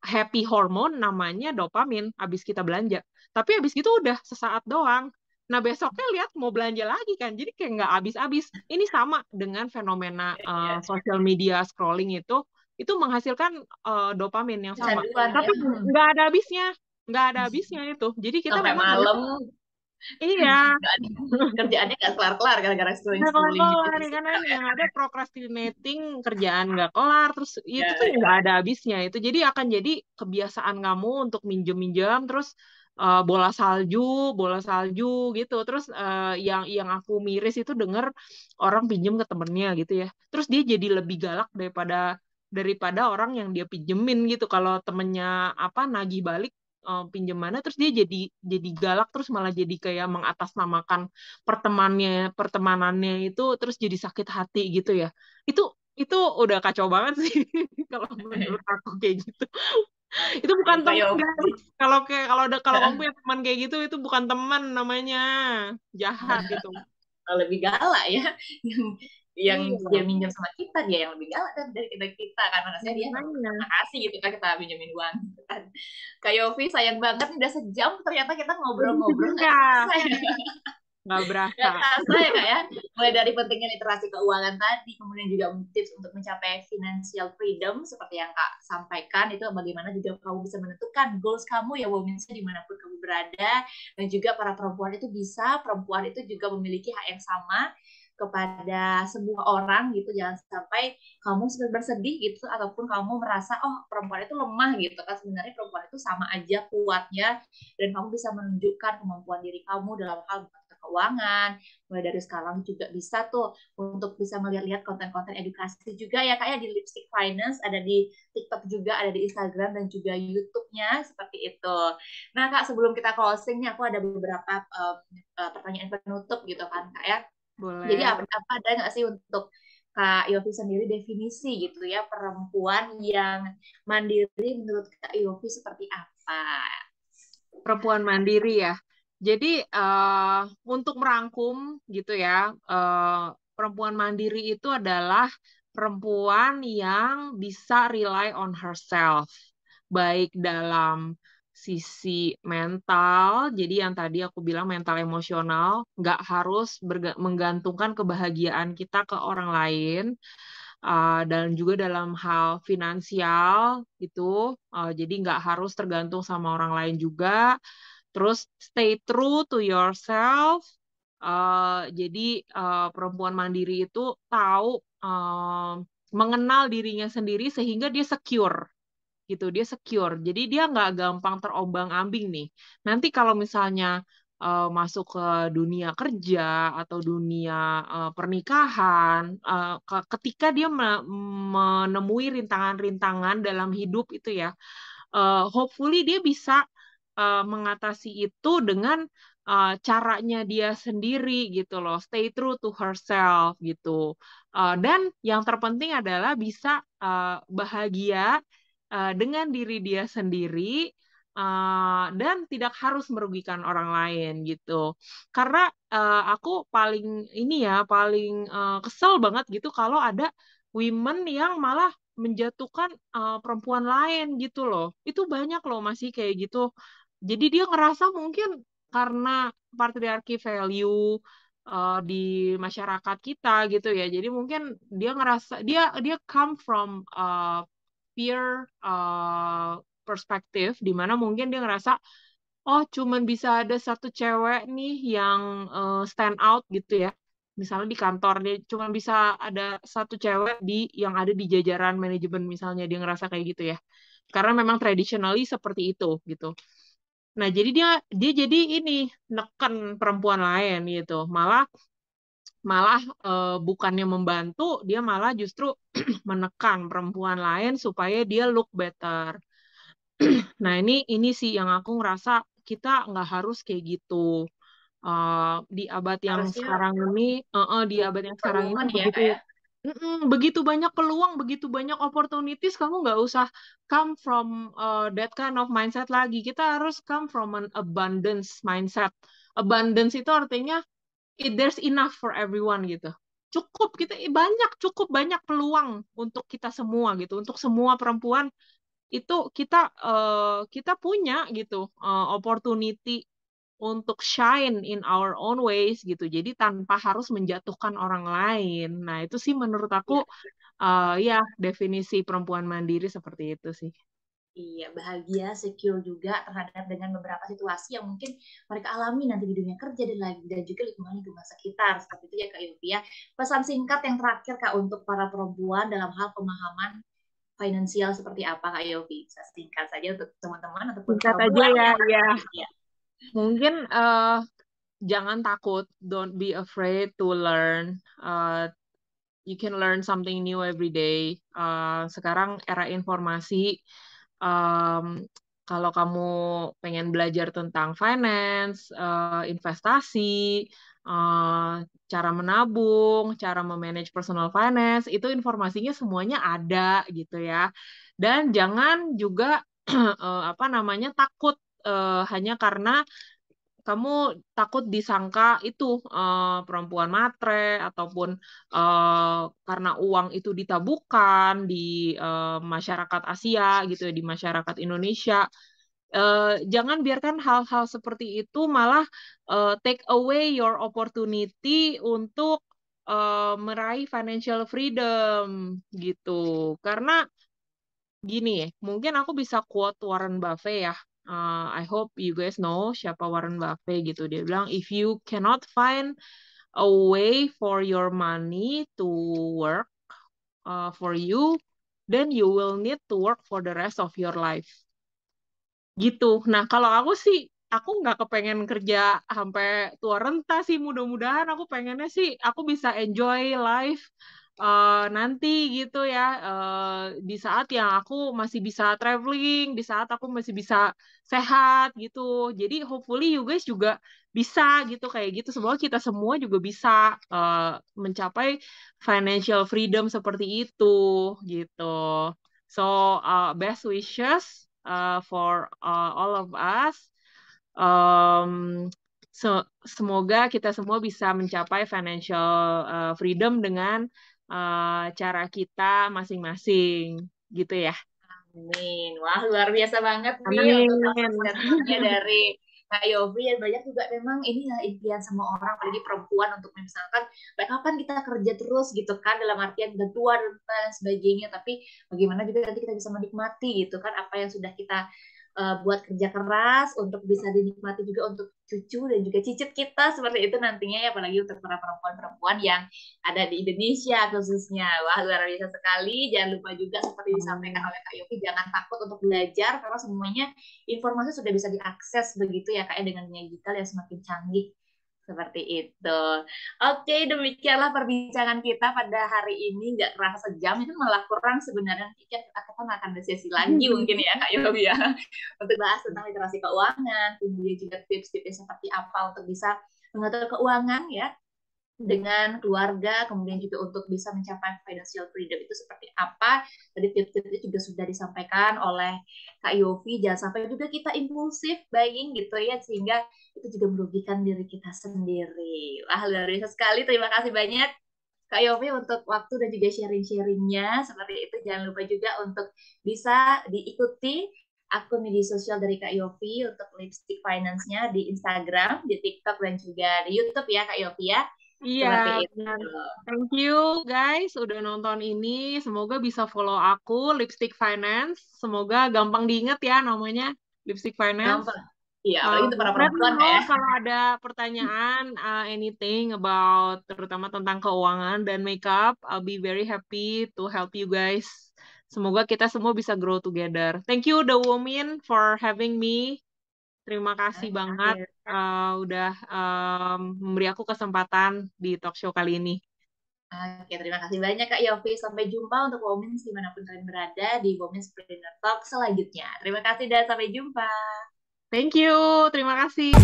happy hormone namanya dopamin habis kita belanja. Tapi habis gitu udah sesaat doang. Nah besoknya lihat mau belanja lagi kan, jadi kayak nggak habis-habis. Ini sama dengan fenomena Iya, social media scrolling itu menghasilkan dopamin yang sama. kecanduan ya. Tapi nggak ada habisnya, nggak ada habisnya itu. Jadi kita Sampai memang malam harus, iya, nggak ada, kerjaannya nggak kelar-kelar gara-gara nggak scrolling-scrolling kelar-kelar itu ya, sih karena Kak ini ya. yang ada procrastinating, kerjaan nggak kelar, terus itu Ya, tuh ya. nggak ada habisnya itu. Jadi akan jadi kebiasaan kamu untuk minjem-minjem, terus bola salju gitu. Terus yang aku miris itu denger orang pinjem ke temennya gitu ya. Terus dia jadi lebih galak daripada daripada orang yang dia pinjemin gitu. Kalau temennya nagih balik pinjamannya, terus dia jadi galak, terus malah jadi kayak mengatasnamakan pertemanannya itu, terus jadi sakit hati gitu ya. Itu udah kacau banget sih kalau menurut aku kayak gitu. Itu bukan Kak teman, Yofi. guys. Kalau kamu punya teman kayak gitu, itu bukan teman namanya. Jahat itu. Lebih galak ya, yang dia Iya, minjem sama kita, dia yang lebih galak dari kita kan, maksudnya dia makanya. makasih gitu kan kita pinjemin uang gitu kan. Kak Yofi, sayang banget nih udah sejam ternyata kita ngobrol-ngobrol, nggak Iya, kerasa ya. nggak berasa. Nggak kerasa ya Kak ya, mulai dari pentingnya literasi keuangan tadi, kemudian juga tips untuk mencapai financial freedom seperti yang Kak sampaikan, itu bagaimana juga kamu bisa menentukan goals kamu ya women's dimanapun kamu berada, dan juga para perempuan itu juga memiliki hak yang sama kepada semua orang gitu. Jangan sampai kamu bersedih gitu ataupun kamu merasa oh perempuan itu lemah gitu kan, sebenarnya perempuan itu sama aja kuatnya, dan kamu bisa menunjukkan kemampuan diri kamu dalam hal keuangan. Mulai dari sekarang juga bisa tuh untuk bisa melihat-lihat konten-konten edukasi juga ya Kak ya, di Lipstick Finance, ada di TikTok juga, ada di Instagram dan juga YouTube-nya seperti itu. Nah Kak, sebelum kita closing nih, aku ada beberapa pertanyaan penutup gitu kan Kak ya. Jadi Boleh. ada nggak sih untuk Kak Yofi sendiri definisi gitu ya, perempuan yang mandiri menurut Kak Yofi seperti apa? Perempuan mandiri ya. Jadi untuk merangkum gitu ya, perempuan mandiri itu adalah perempuan yang bisa rely on herself, baik dalam sisi mental, jadi yang tadi aku bilang mental emosional, nggak harus menggantungkan kebahagiaan kita ke orang lain, dan juga dalam hal finansial itu, jadi nggak harus tergantung sama orang lain juga. Terus stay true to yourself. Jadi perempuan mandiri itu tahu mengenal dirinya sendiri sehingga dia secure gitu, dia secure. Jadi dia nggak gampang terombang-ambing nih. Nanti kalau misalnya masuk ke dunia kerja atau dunia pernikahan, ketika dia menemui rintangan-rintangan dalam hidup itu ya, hopefully dia bisa mengatasi itu dengan caranya dia sendiri gitu loh, stay true to herself gitu. Dan yang terpenting adalah bisa bahagia dengan diri dia sendiri, dan tidak harus merugikan orang lain gitu. Karena aku paling kesel banget gitu kalau ada women yang malah menjatuhkan perempuan lain gitu loh. Itu banyak loh masih kayak gitu. Jadi dia ngerasa mungkin karena patriarki value di masyarakat kita gitu ya. Jadi mungkin dia ngerasa dia come from peer perspektif, di mana mungkin dia ngerasa oh cuman bisa ada satu cewek nih yang stand out gitu ya. Misalnya di kantor dia cuma bisa ada satu cewek yang ada di jajaran manajemen, misalnya dia ngerasa kayak gitu ya. Karena memang traditionally seperti itu gitu. Nah, jadi dia jadi ini neken perempuan lain gitu. Malah malah bukannya membantu, dia malah justru menekan perempuan lain supaya dia look better. Nah, ini sih yang aku ngerasa kita nggak harus kayak gitu. Di abad yang Harusnya sekarang ini, di abad yang sekarang ini superwoman ya begitu, Kak ya. begitu banyak peluang, begitu banyak opportunities, kamu nggak usah come from that kind of mindset lagi. Kita harus come from an abundance mindset. Abundance itu artinya there's enough for everyone gitu. Cukup banyak peluang untuk kita semua gitu, untuk semua perempuan itu kita punya gitu opportunity untuk shine in our own ways gitu. Jadi tanpa harus menjatuhkan orang lain. Nah, itu sih menurut aku Iya, ya definisi perempuan mandiri seperti itu sih. iya, bahagia, secure juga terhadap dengan beberapa situasi yang mungkin mereka alami nanti di dunia kerja dan juga lingkungan-lingkungan sekitar. Seperti itu ya Kak Yofi ya. Pesan singkat yang terakhir Kak untuk para perempuan dalam hal pemahaman finansial seperti apa Kak Yofi? Bisa singkat saja untuk teman-teman ataupun Singkat aja perempuan ya, yang ya. ya. Mungkin jangan takut, don't be afraid to learn. you can learn something new every day. Sekarang era informasi, kalau kamu pengen belajar tentang finance, investasi, cara menabung, cara memanage personal finance, itu informasinya semuanya ada gitu ya. Dan jangan juga takut hanya karena kamu takut disangka itu perempuan matre ataupun karena uang itu ditabukan di masyarakat Asia gitu ya, di masyarakat Indonesia. Jangan biarkan hal-hal seperti itu malah take away your opportunity untuk meraih financial freedom gitu. Karena gini ya, mungkin aku bisa quote Warren Buffett ya. I hope you guys know siapa Warren Buffett gitu. Dia bilang, if you cannot find a way for your money to work for you, then you will need to work for the rest of your life. Gitu. Nah, kalau aku nggak kepengen kerja sampai tua renta sih. Mudah-mudahan aku pengennya sih, aku bisa enjoy life nanti gitu ya. Di saat yang aku masih bisa traveling, di saat aku masih bisa sehat gitu. Jadi hopefully you guys juga bisa gitu kayak gitu. Semoga kita semua juga bisa mencapai financial freedom seperti itu gitu. So best wishes for all of us. Semoga kita semua bisa mencapai financial freedom dengan cara kita masing-masing, gitu ya. Amin. Wah, luar biasa banget nih Amin. untuk statement-nya dari Kak Yofi. Ya, banyak juga memang ini ya impian semua orang, apalagi perempuan, untuk misalkan kapan kita kerja terus gitu kan, dalam artian udah tua dan sebagainya. Tapi bagaimana juga nanti kita bisa menikmati gitu kan apa yang sudah kita buat kerja keras untuk bisa dinikmati juga untuk cucu dan juga cicit kita seperti itu nantinya ya, apalagi untuk para perempuan-perempuan yang ada di Indonesia khususnya. Wah, luar biasa sekali. Jangan lupa juga seperti disampaikan oleh Kak Yofi, jangan takut untuk belajar karena semuanya informasi sudah bisa diakses begitu ya Kak, dengan dunia digital yang semakin canggih seperti itu. Oke, demikianlah perbincangan kita pada hari ini. Nggak kerasa sejam, itu malah kurang sebenarnya. Kita nggak akan ada sesi lagi mungkin ya Kak Yobi ya, untuk bahas tentang literasi keuangan, kemudian juga tips-tipsnya seperti apa untuk bisa mengatur keuangan ya dengan keluarga, kemudian juga untuk bisa mencapai financial freedom itu seperti apa. Tadi tips-tipsnya juga sudah disampaikan oleh Kak Yofi. Jangan sampai juga kita impulsif buying gitu ya, sehingga itu juga merugikan diri kita sendiri. Wah, luar biasa sekali. Terima kasih banyak Kak Yofi untuk waktu dan juga sharing-sharingnya. Seperti itu, jangan lupa juga untuk bisa diikuti akun media sosial dari Kak Yofi untuk Lipstick Finance-nya di Instagram, di TikTok, dan juga di YouTube ya Kak Yofi ya. Iya, Seperti itu. benar. Thank you guys udah nonton ini. Semoga bisa follow aku, Lipstick Finance. Semoga gampang diingat ya namanya, Lipstick Finance. Gampang. Iya, apalagi untuk para Dan perempuan kayak. kalau ada pertanyaan, anything about terutama tentang keuangan dan makeup, I'll be very happy to help you guys. Semoga kita semua bisa grow together. Thank you The Woman for having me. Terima kasih banget udah memberi aku kesempatan di talk show kali ini. Oke, terima kasih banyak Kak Yofi. Sampai jumpa untuk Womens dimanapun kalian berada di Womens Planner Talk selanjutnya. Terima kasih dan sampai jumpa. Thank you, terima kasih.